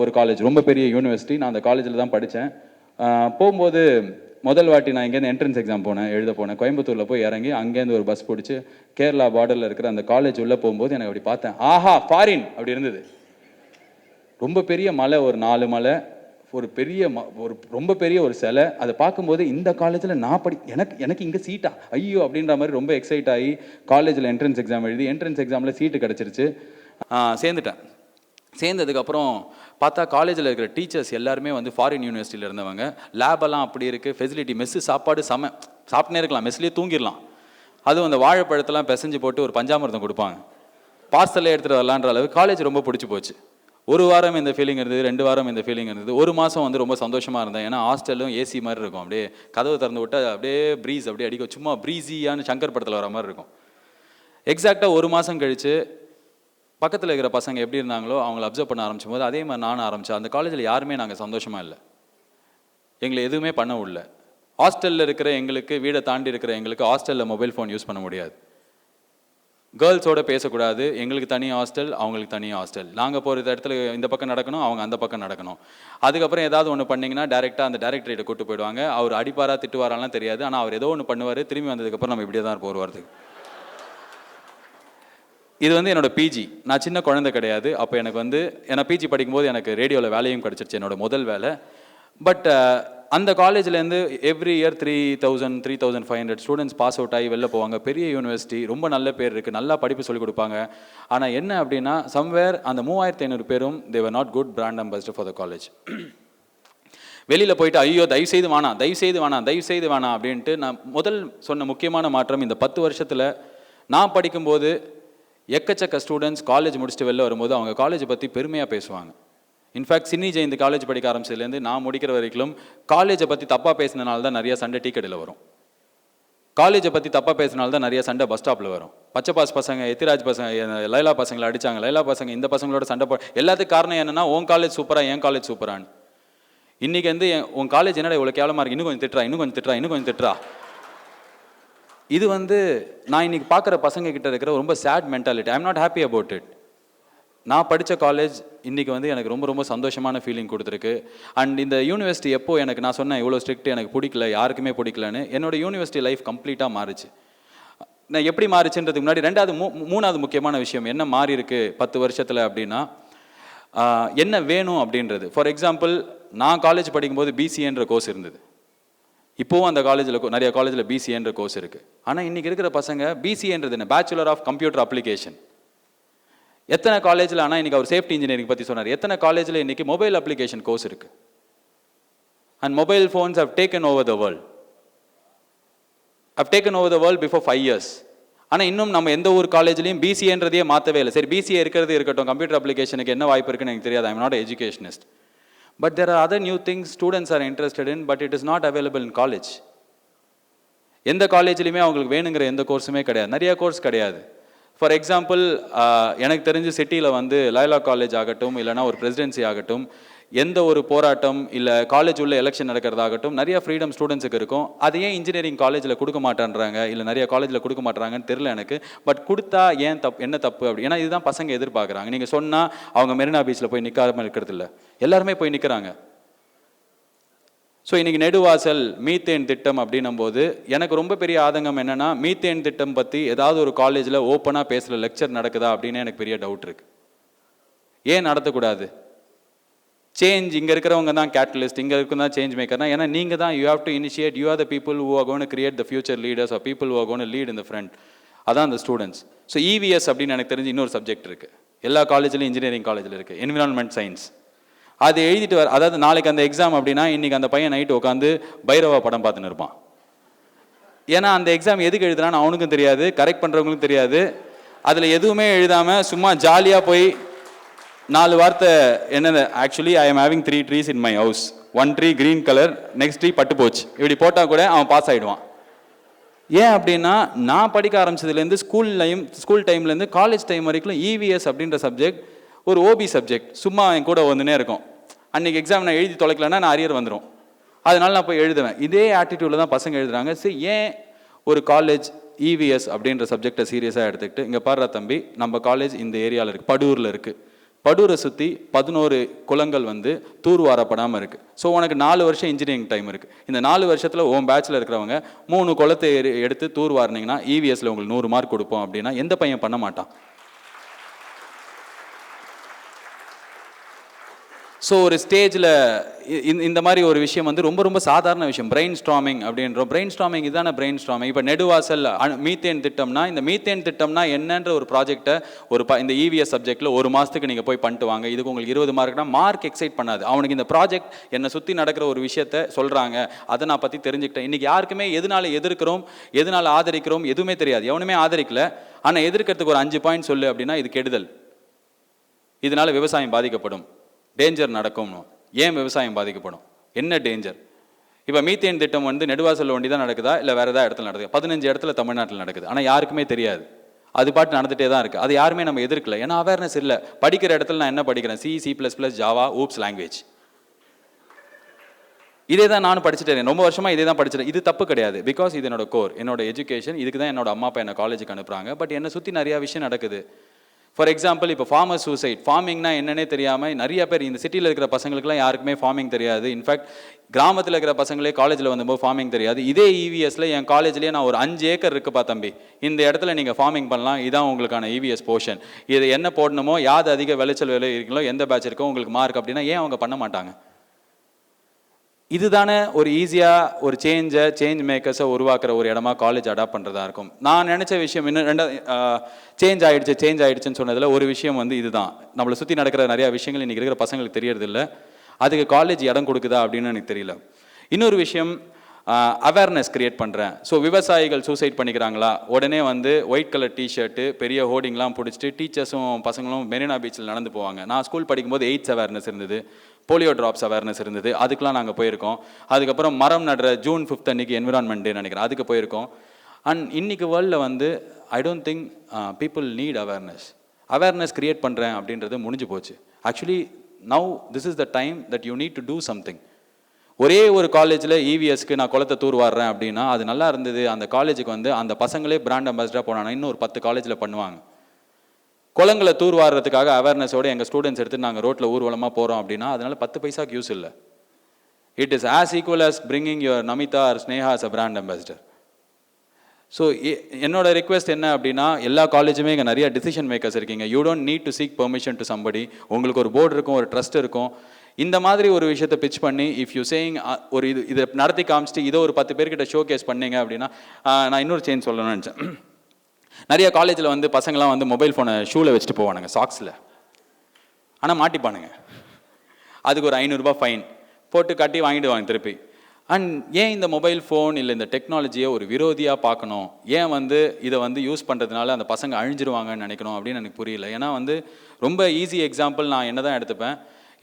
ஒரு காலேஜ், ரொம்ப பெரிய யூனிவர்சிட்டி. நான் அந்த காலேஜில் தான் படித்தேன். போகும்போது முதல் வாட்டி நான் இங்கேருந்து என்ட்ரன்ஸ் எக்ஸாம் எழுத போனேன். கோயம்புத்தூரில் போய் இறங்கி அங்கேருந்து ஒரு பஸ் பிடிச்சி கேரளா பார்டரில் இருக்கிற அந்த காலேஜ் உள்ளே போகும்போது எனக்கு அப்படி பார்த்தேன், ஆஹா ஃபாரின் அப்படி இருந்தது. ரொம்ப பெரிய மலை, ஒரு 4 மலை, ஒரு பெரிய ஒரு ரொம்ப பெரிய ஒரு சிலை. அதை பார்க்கும்போது இந்த காலேஜில் நான் எனக்கு இங்கே சீட்டா ஐயோ அப்படின்ற மாதிரி ரொம்ப எக்ஸைட் ஆகி காலேஜில் என்ட்ரன்ஸ் எக்ஸாம் எழுதி என்ட்ரன்ஸ் எக்ஸாமில் சீட்டு கிடச்சிருச்சு. சேர்ந்துட்டேன். சேர்ந்ததுக்கப்புறம் பார்த்தா காலேஜில் இருக்கிற டீச்சர்ஸ் எல்லாருமே வந்து ஃபாரின் யூனிவர்சிட்டியில் இருந்தவங்க. லேபெல்லாம் அப்படி இருக்குது, ஃபெசிலிட்டி, மெஸ்ஸு சாப்பாடு சாப்பிட்னே இருக்கலாம், மெஸ்லேயே தூங்கிடலாம். அதுவும் அந்த வாழைப்பழத்தெல்லாம் பிசைஞ்சு போட்டு ஒரு பஞ்சாமிர்தம் கொடுப்பாங்க, பார்சலே எடுத்துகிட்டு வரலான்ற அளவு காலேஜ் ரொம்ப பிடிச்சி போச்சு. ஒரு வாரம் இந்த ஃபீலிங் இருந்தது, 2 வாரம் இந்த ஃபீலிங் இருந்தது, 1 மாதம் வந்து ரொம்ப சந்தோஷமாக இருந்தேன். ஏன்னா ஹாஸ்டலும் ஏசி மாதிரி இருக்கும், அப்படியே கதவு திறந்து விட்டால் அப்படியே ப்ரீஸ் அப்படியே அடிக்கும், சும்மா ப்ரீஸியான சங்கர் படத்தில் வர மாதிரி இருக்கும். எக்ஸாக்டாக 1 மாதம் கழித்து பக்கத்தில் இருக்கிற பசங்க எப்படி இருந்தாங்களோ அவங்கள அப்சர்வ் பண்ண ஆரம்பிச்சும் போது அதே மாதிரி நானும் ஆரம்பித்தேன். அந்த காலேஜில் யாருமே நாங்கள் சந்தோஷமாக இல்லை, எங்களை எதுவுமே பண்ண விடல. ஹாஸ்டலில் இருக்கிற எங்களுக்கு, வீடை தாண்டி இருக்கிற எங்களுக்கு ஹாஸ்டலில் மொபைல் ஃபோன் யூஸ் பண்ண முடியாது, கேர்ள்ஸோடு பேசக்கூடாது, எங்களுக்கு தனி ஹாஸ்டல், அவங்களுக்கு தனி ஹாஸ்டல். நாங்கள் போகிற இடத்துல இந்த பக்கம் நடக்கணும், அவங்க அந்த பக்கம் நடக்கணும். அதுக்கப்புறம் ஏதாவது ஒன்று பண்ணிங்கன்னா டேரெக்டாக அந்த டைரக்டரேட்டை கூட்டு போயிடுவாங்க. அவர் அடிப்பாரா திட்டுவாராலாம் தெரியாது, ஆனால் அவர் ஏதோ ஒன்று பண்ணுவார். திரும்பி வந்ததுக்கப்புறம் நம்ம இப்படியே தான் இருப்போம் ஒரு வாரத்துக்கு. இது வந்து என்னோட பிஜி. நான் சின்ன குழந்தை கிடையாது அப்போ. எனக்கு வந்து ஏன்னா பிஜி படிக்கும்போது எனக்கு ரேடியோவில் வேலையும் கிடச்சிருச்சு, என்னோட முதல் வேலை. பட் அந்த காலேஜ்லேருந்து every year 3,500 students pass out ஆகி வெளில போவாங்க. பெரிய யூனிவர்சிட்டி, ரொம்ப நல்ல பேர் இருக்குது, நல்லா படிப்பு சொல்லிக் கொடுப்பாங்க. ஆனால் என்ன அப்படின்னா சம்வேர் அந்த 3,500 பேரும் they were not good brand ambassador for the college. வெளியில் போயிட்டு ஐயோ தயவுசெய்து வேணாம் அப்படின்ட்டு நான் முதல் சொன்ன முக்கியமான மாற்றம் இந்த 10 வருஷத்தில். நான் படிக்கும்போது எக்கச்சக்க ஸ்டூடெண்ட்ஸ் காலேஜ் முடிச்சுட்டு வெளில வரும்போது அவங்க காலேஜை பற்றி பெருமையாக பேசுவாங்க. இன்ஃபேக்ட் சின்னி ஜெயந்தி காலேஜ் படிக்க ஆரம்பிச்சதுலேருந்து நான் முடிக்கிற வரைக்கும் காலேஜை பற்றி தப்பாக பேசினனால தான் நிறைய சண்டை டீ கடையில் வரும், காலேஜை பற்றி தப்பாக பேசினால தான் நிறைய சண்டை பஸ் ஸ்டாப்பில் வரும். பச்சைப்பாஸ் பசங்க, எத்திராஜ் பசங்க, லைலா பசங்களை அடித்தாங்க, லைலா பசங்க இந்த பசங்களோட சண்டை எல்லாத்துக்கும் காரணம் என்னென்னா உன் காலேஜ் சூப்பரா, என் காலேஜ் சூப்பரான்னு. இன்றைக்கி வந்து உன் காலேஜ் என்னடா இவ்வளோ கேவலமாக இருக்குது, இன்னும் கொஞ்சம் திட்டுறா. இது வந்து நான் இன்றைக்கி பார்க்குற பசங்க கிட்ட இருக்கிற ரொம்ப sad mentality. I am not happy about it. நான் படித்த காலேஜ் இன்றைக்கி வந்து எனக்கு ரொம்ப ரொம்ப சந்தோஷமான ஃபீலிங் கொடுத்துருக்கு. அண்ட் இந்த யூனிவர்சிட்டி எப்போ எனக்கு நான் சொன்னேன் இவ்வளோ ஸ்ட்ரிக்ட் எனக்கு பிடிக்கல, யாருக்குமே பிடிக்கலன்னு, என்னோடய யூனிவர்சிட்டி லைஃப் கம்ப்ளீட்டாக மாறிச்சு. நான் எப்படி மாறிச்சுன்றதுக்கு முன்னாடி மூணாவது முக்கியமான விஷயம் என்ன மாறி இருக்குது 10 வருஷத்தில் அப்படின்னா என்ன வேணும் அப்படின்றது. ஃபார் எக்ஸாம்பிள், நான் காலேஜ் படிக்கும்போது பிசிஏன்ற கோர்ஸ் இருந்தது. இப்போவும் அந்த காலேஜில் நிறைய காலேஜில் பிசிஏன்ற கோர்ஸ் இருக்குது. ஆனால் இன்றைக்கி இருக்கிற பசங்க பிசிஏன்றது என்ன, பேச்சுலர் ஆஃப் கம்ப்யூட்டர் அப்ளிகேஷன். எத்தனை காலேஜில், ஆனால் இன்றைக்கி அவர் சேஃப்டி இன்ஜினியரிங் பற்றி சொன்னார், எத்தனை காலேஜில் இன்றைக்கி மொபைல் அப்ளிகேஷன் கோர்ஸ் இருக்குது. And mobile phones have taken over the world before 5 years. ஆனால் இன்னும் நம்ம எந்த ஒரு காலேஜ்லையும் பிசிஏன்றதையே மாற்றவே இல்லை. சரி பிசிஏ இருக்கிறது இருக்கட்டும், கம்ப்யூட்டர் அப்ளிகேஷனுக்கு என்ன வாய்ப்பு இருக்குன்னு எனக்கு தெரியாது, ஐ am not educationist. But there are other new things students are interested in, but it is not available in college. எந்த காலேஜ்லையுமே அவங்களுக்கு வேணுங்கிற எந்த கோர்ஸுமே கிடையாது, நிறைய கோர்ஸ் கிடையாது. ஃபார் எக்ஸாம்பிள், எனக்கு தெரிஞ்சு சிட்டியில் வந்து லைலா காலேஜ் ஆகட்டும், இல்லைனா ஒரு பிரசிடென்சி ஆகட்டும், எந்த ஒரு போராட்டம் இல்லை காலேஜ் உள்ள எலெக்ஷன் நடக்கிறதாகட்டும் நிறைய ஃப்ரீடம் ஸ்டூடெண்ட்ஸுக்கு இருக்கும். அது ஏன் இன்ஜினியரிங் காலேஜில் கொடுக்க மாட்டேன்றாங்க, இல்லை நிறைய காலேஜில் கொடுக்க மாட்டேறாங்கன்னு தெரில எனக்கு. பட் கொடுத்தா ஏன் என்ன தப்பு அப்படி, ஏன்னா இதுதான் பசங்க எதிர்பார்க்குறாங்க. நீங்கள் சொன்னால் அவங்க மெரினா பீச்சில் போய் நிற்காம இருக்கிறது இல்லை, எல்லாருமே போய் நிற்கிறாங்க. ஸோ இன்றைக்கி நெடுவாசல் மீத்தேன் திட்டம் அப்படின்னும் போது எனக்கு ரொம்ப பெரிய ஆதங்கம் என்னென்னா, மீத்தேன் திட்டம் பற்றி ஏதாவது ஒரு காலேஜில் ஓப்பனாக பேசுகிற லெக்சர் நடக்குதா அப்படின்னு எனக்கு பெரிய டவுட் இருக்குது. ஏன் நடத்தக்கூடாது? சேஞ்ச் இங்கே இருக்கிறவங்க தான் கேட்டலிஸ்ட், இங்கே இருக்கிறது தான் சேஞ்ச் மேக்கர்னா, ஏன்னா நீங்கள் தான் you have to initiate, you are the people who are gonna create the future leaders are people who are gonna lead in the front. அதான் அந்த ஸ்டூடெண்ட்ஸ். ஸோ இவிஎஸ் அப்படின்னு எனக்கு தெரிஞ்சு இன்னொரு சப்ஜெக்ட் இருக்குது, எல்லா காலேஜ்லையும் இன்ஜினியரிங் காலேஜில் இருக்குது, என்விரான்மெண்ட் சயின்ஸ். அது எழுதிட்டு அதாவது நாளைக்கு அந்த எக்ஸாம் அப்படின்னா இன்றைக்கி அந்த பையன் நைட்டு உட்காந்து பைரவா படம் பார்த்துன்னு இருப்பான். ஏன்னா அந்த எக்ஸாம் எதுக்கு எழுதுனான்னு அவனுக்கும் தெரியாது, கரெக்ட் பண்ணுறவங்களுக்கும் தெரியாது. அதில் எதுவுமே எழுதாமல் சும்மா ஜாலியாக போய் 4 வார்த்தை என்னது, actually I am having 3 trees in my house, 1 tree green colour, next tree பட்டு போச்சு, இப்படி போட்டால் கூட அவன் பாஸ் ஆகிடுவான். ஏன் அப்படின்னா நான் படிக்க ஆரம்பிச்சதுலேருந்து ஸ்கூல் டைம்லேருந்து காலேஜ் டைம் வரைக்கும் இவிஎஸ் அப்படின்ற சப்ஜெக்ட் ஒரு ஓபி சப்ஜெக்ட், சும்மா என் கூட வந்துனே இருக்கும். அன்றைக்கி எக்ஸாம் நான் எழுதி தொலைக்கலன்னா நான் அரியர் வந்துடும், அதனால நான் போய் எழுதுவேன். இதே ஆட்டிடியூடில் தான் பசங்க எழுதுறாங்க. சரி, ஏன் ஒரு காலேஜ் இவிஎஸ் அப்படின்ற சப்ஜெக்டை சீரியஸாக எடுத்துக்கிட்டு, இங்கே பாடுறா தம்பி, நம்ம காலேஜ் இந்த ஏரியாவில் இருக்குது, படூரில் இருக்குது, படூரை சுற்றி 11 குளங்கள் வந்து தூர்வாரப்படாமல் இருக்குது. ஸோ உனக்கு 4 வருஷம் இன்ஜினியரிங் டைம் இருக்குது. இந்த 4 வருஷத்தில் பேட்சில் இருக்கிறவங்க 3 குளத்தை எடுத்து தூர்வாரினீங்கன்னா இவிஎஸ்ல உங்களுக்கு 100 மார்க் கொடுப்போம் அப்படின்னா எந்த பையன் பண்ண மாட்டான்? ஸோ ஒரு ஸ்டேஜில் இந்த மாதிரி ஒரு விஷயம் வந்து ரொம்ப ரொம்ப சாதாரண விஷயம். பிரெயின் ஸ்ட்ராமிங் அப்படின்றோம். பிரெயின் ஸ்ட்ராமிங் இதுதானே பிரெயின் ஸ்ட்ராமிங். இப்போ நெடுவாசல் மீத்தேன் திட்டம்னா, இந்த மீத்தேன் திட்டம்னா என்னன்ற ஒரு ப்ராஜெக்டை இந்த இவிஎஸ் சப்ஜெக்டில் 1 மாதத்துக்கு நீங்கள் போய் பண்ணிட்டு வாங்க, இதுக்கு உங்களுக்கு 20 மார்க்னா மார்க் எக்ஸைட் பண்ணாது. அவனுக்கு இந்த ப்ராஜெக்ட் என்னை சுற்றி நடக்கிற ஒரு விஷயத்த சொல்கிறாங்க, அதை நான் பற்றி தெரிஞ்சுக்கிட்டேன். இன்றைக்கி யாருக்குமே எதனால எதிர்க்கிறோம் எதனால் ஆதரிக்கிறோம் எதுவுமே தெரியாது. எவனுமே ஆதரிக்கல. ஆனால் எதிர்க்கிறதுக்கு ஒரு 5 பாயிண்ட் சொல்லு அப்படின்னா இது கெடுதல், இதனால் விவசாயம் பாதிக்கப்படும், டேஞ்சர் நடக்கும். ஏன் விவசாயம் பாதிக்கப்படும்? என்ன டேஞ்சர்? இப்போ மீத்தேன் திட்டம் வந்து நெடுவாசல் ஒண்டி தான் நடக்குதா இல்லை வேறு ஏதாவது இடத்துல நடக்குது? 15 இடத்துல தமிழ்நாட்டில் நடக்குது. ஆனால் யாருக்குமே தெரியாது. அது பாட்டு நடந்துகிட்டே தான் இருக்குது. அது யாருமே நம்ம எதிர்க்கல. ஏன்னா அவேர்னஸ் இல்லை. படிக்கிற இடத்துல நான் என்ன படிக்கிறேன்? C++, Java, oops language. இதே தான் நானும் படிச்சுட்டேன். ரொம்ப வருஷமாக இதே தான் படிச்சுட்டேன். இது தப்பு கிடையாது. பிகாஸ் இது என்னோட கோர், என்னோட எஜுகேஷன். இதுக்கு தான் என்னோட அம்மா அப்பா என்னை காலேஜுக்கு அனுப்புகிறாங்க. பட் என்னை சுற்றி நிறையா விஷயம் நடக்குது. ஃபார் எக்ஸாம்பிள், இப்போ ஃபார்மர் சூசைட். ஃபார்மிங்னா என்னன்னே தெரியாமல் நிறைய பேர், இந்த சிட்டியில் இருக்கிற பசங்களுக்குலாம் யாருக்குமே ஃபார்மிங் தெரியாது. இன்ஃபேக்ட் கிராமத்தில் இருக்கிற பசங்களே காலேஜில் வந்தபோது ஃபார்மிங் தெரியாது. இதே இவிஎஸ்ல என் காலேஜ்லேயே நான் ஒரு 5 ஏக்கர் இருக்குப்பா தம்பி, இந்த இடத்துல நீங்கள் ஃபார்மிங் பண்ணலாம், இதான் உங்களுக்கான இவிஎஸ் போர்ஷன், இது என்ன போடணுமோ, யார் அதிக விளைச்சல் விலை இருக்கீங்களோ, எந்த பேட்ச் இருக்கோ உங்களுக்கு மார்க் அப்படின்னா ஏன் அவங்க பண்ண மாட்டாங்க? இதுதானே ஒரு ஈஸியாக ஒரு சேஞ்ச் மேக்கர்ஸை உருவாக்குற ஒரு இடமா காலேஜ் அடாப்ட் பண்ணுறதா இருக்கும். நான் நினச்ச விஷயம் இன்னும் சேஞ்ச் ஆகிடுச்சுன்னு சொன்னதில் ஒரு விஷயம் வந்து இதுதான். நம்மளை சுற்றி நடக்கிற நிறையா விஷயங்கள் இன்றைக்கி இருக்கிற பசங்களுக்கு தெரியறதில்ல. அதுக்கு காலேஜ் இடம் கொடுக்குதா அப்படின்னு எனக்கு தெரியல. இன்னொரு விஷயம், அவேர்னஸ் கிரியேட் பண்ணுறேன். ஸோ விவசாயிகள் சூசைட் பண்ணிக்கிறாங்களா, உடனே வந்து ஒயிட் கலர் டிஷர்ட்டு பெரிய ஹோர்டிங்லாம் பிடிச்சிட்டு டீச்சர்ஸும் பசங்களும் மெரினா பீச்சில் நடந்து போவாங்க. நான் ஸ்கூல் படிக்கும்போது எய்ட்ஸ் அவேர்னஸ் இருந்தது, போலியோ ட்ராப்ஸ் அவேர்னஸ் இருந்தது, அதுக்கெலாம் நாங்கள் போயிருக்கோம். அதுக்கப்புறம் மரம் நடுற ஜூன் 5 அன்றைக்கி என்விரான்மெண்ட் டே நினைக்கிறேன், அதுக்கு போயிருக்கோம். அண்ட் இன்னைக்கு வேர்ல்டில் வந்து I don't think people need awareness create பண்ணுறேன் அப்படின்றது முடிஞ்சு போச்சு. Actually now this is the time that you need to do something. ஒரே ஒரு காலேஜில் இவிஎஸ்க்கு நான் குளத்தை தூர்வாடுறேன் அப்படின்னா அது நல்லா இருந்தது, அந்த காலேஜுக்கு வந்து அந்த பசங்களே பிராண்ட் அம்பாசிடராக போனாங்கன்னா இன்னும் ஒரு 10 காலேஜில் பண்ணுவாங்க. குளங்களை தூர்வாடுறதுக்காக அவேர்னஸோடு எங்கள் ஸ்டூடெண்ட்ஸ் எடுத்து நாங்கள் ரோட்டில் ஊர்வலமாக போகிறோம் அப்படின்னா அதனால் 10 பைசாக்கு யூஸ் இல்லை. It is as equal as bringing your Namitha or Sneha as a brand ambassador. So என்னோட ரிக்வெஸ்ட் என்ன அப்படின்னா, எல்லா காலேஜுமே இங்கே நிறைய டிசிஷன் மேக்கர்ஸ் இருக்கீங்க. You don't need to seek permission to somebody. உங்களுக்கு ஒரு போர்டு இருக்கும், ஒரு ட்ரஸ்ட் இருக்கும். இந்த மாதிரி ஒரு விஷயத்தை பிச் பண்ணி இஃப் யூ சேயிங் ஒரு இதை நடத்தி காமிச்சிட்டு இதை ஒரு 10 பேர்கிட்ட ஷோ கேஸ் பண்ணீங்க அப்படின்னா, நான் இன்னொரு சேஞ்ச் சொல்லணும்னு நினச்சேன். நிறைய காலேஜில் வந்து பசங்களாம் வந்து மொபைல் ஃபோனை ஷூவில் வச்சுட்டு போவானுங்க, சாக்ஸில். ஆனால் மாட்டிப்பானுங்க. அதுக்கு ஒரு 500 ரூபாய் ஃபைன் போட்டு கட்டி வாங்கிடுவாங்க திருப்பி. அண்ட் ஏன் இந்த மொபைல் ஃபோன் இல்லை இந்த டெக்னாலஜியை ஒரு விரோதியாக பார்க்கணும்? ஏன் வந்து இதை வந்து யூஸ் பண்ணுறதுனால அந்த பசங்க அழிஞ்சிருவாங்கன்னு நினைக்கணும் அப்படின்னு எனக்கு புரியல. ஏன்னா வந்து ரொம்ப ஈஸி எக்ஸாம்பிள் நான் என்ன தான் எடுத்துப்பேன்.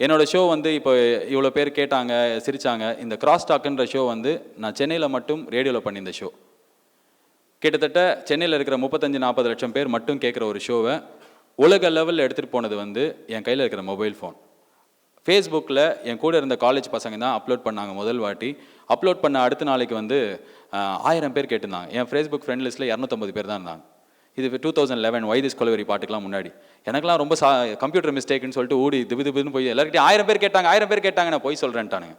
என்னோடய ஷோ வந்து இப்போ இவ்வளோ பேர் கேட்டாங்க, சிரித்தாங்க. இந்த கிராஸ் டாக்குன்ற ஷோ வந்து நான் சென்னையில் மட்டும் ரேடியோவில் பண்ணியிருந்த ஷோ. கிட்டத்தட்ட சென்னையில் இருக்கிற 35-40 லட்சம் பேர் மட்டும் கேட்குற ஒரு ஷோவை உலக லெவலில் எடுத்துகிட்டு போனது வந்து என் கையில் இருக்கிற மொபைல் ஃபோன். ஃபேஸ்புக்கில் என் கூட இருந்த காலேஜ் பசங்க தான் அப்லோட் பண்ணாங்க முதல் வாட்டி. அப்லோட் பண்ண அடுத்த நாளைக்கு வந்து 1000 பேர் கேட்டிருந்தாங்க. என் ஃபேஸ்புக் ஃப்ரெண்ட் லிஸ்ட்டில் 250 பேர் தான் இருந்தாங்க. இது 2011 ஒய் திஸ் கொலவெரி பாட்டுக்கெலாம் முன்னாடி. எனக்குலாம் ரொம்ப கம்ப்யூட்டர் மிஸ்டேக்குன்னு சொல்லிட்டு ஓடி திபுன்னு போய் எல்லாருக்கிட்டையும் 1000 பேர் கேட்டாங்க, 1000 பேர் கேட்டாங்க, நான் போய் சொல்கிறேன்ட்டானுங்க.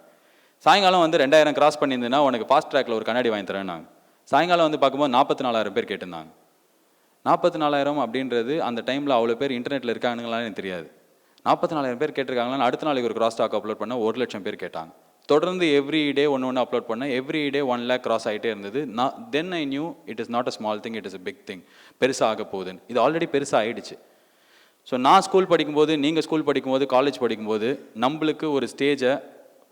சாயங்காலம் வந்து 2000 கிராஸ் பண்ணியிருந்தேன்னா உனக்கு ஃபாஸ்ட் ட்ராக்கில் ஒரு கண்ணாடி வாங்கி தரேன் நாங்கள். சாயங்காலம் வந்து பார்க்கும்போது 44,000 பேர் கேட்டிருந்தாங்க. 44,000 அப்படின்றது அந்த டைமில் அவ்வளோ பேர் இன்டர்நெட்டில் இருக்கானுங்களான்னு எனக்கு தெரியாது. 44,000 பேர் கேட்டிருக்காங்களான்னு அடுத்த நாளைக்கு ஒரு கிராஸ் டாக் அப்லோட் பண்ண 1 லட்சம் பேர் கேட்டாங்க. தொடர்ந்து எவ்ரி டே ஒன்று அப்லோட் பண்ணேன். எவ்ரி டே 1 lakh கிராஸ் ஆகிட்டே இருந்தது. Then I knew it is not a small thing, it is a big thing. பெருசாக ஆக போகுதுன்னு. இது ஆல்ரெடி பெருசாக ஆகிடுச்சு. ஸோ நான் ஸ்கூல் படிக்கும்போது, நீங்கள் ஸ்கூல் படிக்கும்போது, காலேஜ் படிக்கும்போது நம்மளுக்கு ஒரு ஸ்டேஜை,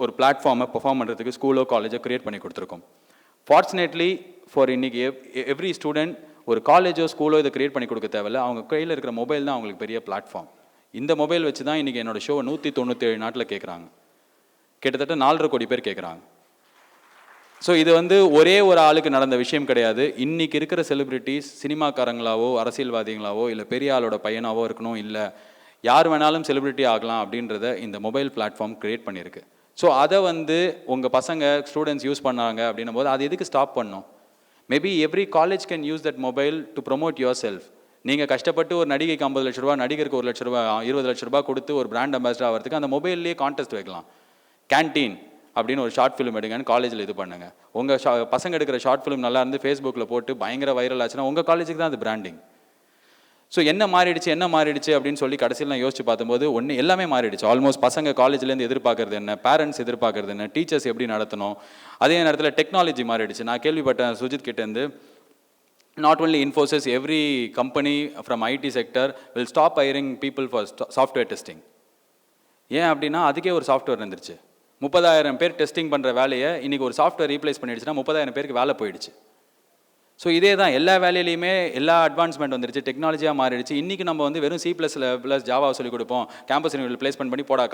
ஒரு பிளாட்ஃபார்மை பெர்ஃபார்ம் பண்ணுறதுக்கு ஸ்கூலோ காலேஜோ க்ரியேட் பண்ணி கொடுத்துருக்கோம். ஃபார்ச்சுனேட்லி ஃபார் இன்னைக்கு எவ்ரி ஸ்டூடெண்ட் ஒரு காலேஜோ ஸ்கூலோ இதை க்ரியேட் பண்ணி கொடுக்க தேவையில்ல. அவங்க கையில் இருக்கிற மொபைல் தான் அவங்களுக்கு பெரிய பிளாட்ஃபார்ம். இந்த மொபைல் வச்சு தான் இன்றைக்கி என்னோடய ஷோவை 197 நாட்டில் கேட்குறாங்க. கிட்டத்தட்ட 4.5 கோடி பேர் கேட்குறாங்க. ஸோ இது வந்து ஒரே ஒரு ஆளுக்கு நடந்த விஷயம் கிடையாது. இன்றைக்கி இருக்கிற செலிப்ரிட்டிஸ் சினிமாக்காரங்களாவோ அரசியல்வாதிகளாவோ இல்லை பெரிய ஆளோட பையனாவோ இருக்கணும், இல்லை யார் வேணாலும் செலிப்ரிட்டி ஆகலாம் அப்படின்றத இந்த மொபைல் பிளாட்ஃபார்ம் க்ரியேட் பண்ணியிருக்கு. ஸோ அதை வந்து உங்கள் பசங்க ஸ்டூடெண்ட்ஸ் யூஸ் பண்ணாங்க அப்படின்னும் போது அது எதுக்கு ஸ்டாப் பண்ணணும்? Maybe every college can use that mobile to promote your self. நீங்கள் கஷ்டப்பட்டு ஒரு நடிகைக்கு 50 லட்ச ரூபா, நடிகருக்கு 1 லட்ச ரூபா, 20 லட்ச ரூபா கொடுத்து ஒரு பிராண்ட் அம்பாசிடர் ஆகிறதுக்கு அந்த மொபைல்லேயே கான்டெஸ்ட் வைக்கலாம். கேன்டீன் அப்படின்னு ஒரு ஷார்ட் ஃபிலிம் எடுங்கன்னு காலேஜில் இது பண்ணுங்கள். உங்கள் பசங்க எடுக்கிற ஷார்ட் ஃபிலிம் நல்லா இருந்து ஃபேஸ்புக்கில் போட்டு பயங்கர வைரல் ஆச்சுன்னா உங்கள் காலேஜுக்கு தான் அது பிராண்டிங். ஸோ என்ன மாறிடுச்சு அப்படின்னு சொல்லி கடைசியில் நான் யோசிச்சு பார்க்கும்போது எல்லாமே மாறிடுச்சு. ஆல்மோஸ்ட் பசங்க காலேஜ்லேருந்து எதிர்பார்க்கறது என்ன, பேரண்ட்ஸ் எதிர்பார்க்கறது என்ன, டீச்சர்ஸ் எப்படி நடத்தணும், அதே நேரத்தில் டெக்னாலஜி மாறிடுச்சு. நான் கேள்விப்பட்டேன் சுஜித் கிட்டேருந்து, not only Infosys, every company from IT sector will stop hiring people for software testing. ஏன் அப்படின்னா அதுக்கே ஒரு சாஃப்ட்வேர் வந்துருச்சு. 30,000 பேர் டெஸ்டிங் பண்ணுற வேலையை இன்றைக்கி ஒரு சாஃப்ட்வேர் ரீப்ளேஸ் பண்ணிடுச்சுன்னா 30,000 பேருக்கு வேலை போயிடுச்சு. ஸோ இதே தான் எல்லா வேலையிலையுமே எல்லா அட்வான்ஸ்மெண்ட் வந்துருச்சு, டெக்னாலஜியாக மாறிடுச்சு. இன்றைக்கி நம்ம வந்து வெறும் C++ ஜாவா சொல்லிக் கொடுப்போம், கேம்பஸ் இன்டர்வியூ பிளேஸ்மெண்ட் பண்ணி போடா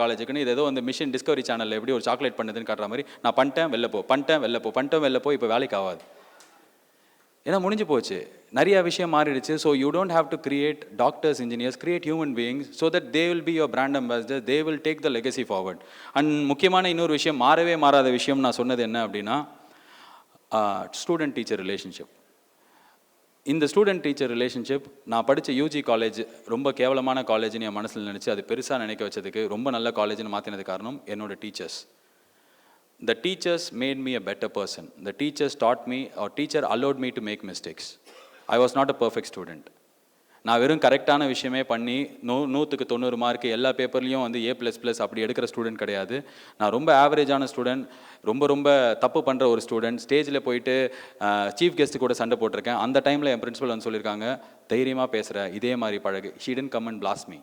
காலேஜுக்குன்னு இது ஏதோ வந்து மிஷன் டிஸ்கவரி சேனலில் எப்படி ஒரு சாக்லேட் பண்ணுதுன்னு காட்டுற மாதிரி நான் பண்ணிட்டேன் வெளில போ இப்போ வேலைக்கு ஆகாது. ஏன்னா முடிஞ்சு போச்சு, நிறைய விஷயம் மாறிடுச்சு. So you don't have to create doctors, engineers, create human beings so that they will be your brand ambassador, they will take the legacy forward. And முக்கியமான இன்னொரு விஷயம், மாறவே மாறாத விஷயம் நான் சொன்னது என்ன அப்படின்னா ஸ்டூடெண்ட் டீச்சர் ரிலேஷன்ஷிப். இந்த ஸ்டூடெண்ட் டீச்சர் ரிலேஷன்ஷிப் நான் படித்த யூஜி காலேஜ் ரொம்ப கேவலமான காலேஜ்னு என் மனசில் நினச்சி அது பெருசாக நினைக்க வச்சதுக்கு, ரொம்ப நல்ல காலேஜ்னு மாற்றினது காரணம் என்னோட teachers. The teachers made me a better person. The teachers taught me, or teacher allowed me to make mistakes. I was not a perfect student. நான் வெறும் கரெக்டான விஷயமே பண்ணி 100க்கு 90 மார்க்கு எல்லா பேப்பர்லேயும் வந்து A++ அப்படி எடுக்கிற ஸ்டூடெண்ட் கிடையாது. நான் ரொம்ப ஆவரேஜான ஸ்டூடெண்ட், ரொம்ப தப்பு பண்ணுற ஒரு ஸ்டூடெண்ட். ஸ்டேஜில் போயிட்டு சீஃப் கெஸ்ட்டு கூட சண்டை போட்டிருக்கேன். அந்த டைமில் என் பிரின்சிபல் வந்து சொல்லியிருக்காங்க, தைரியமாக பேசுகிற, இதே மாதிரி பழகு. She didn't come and blast me.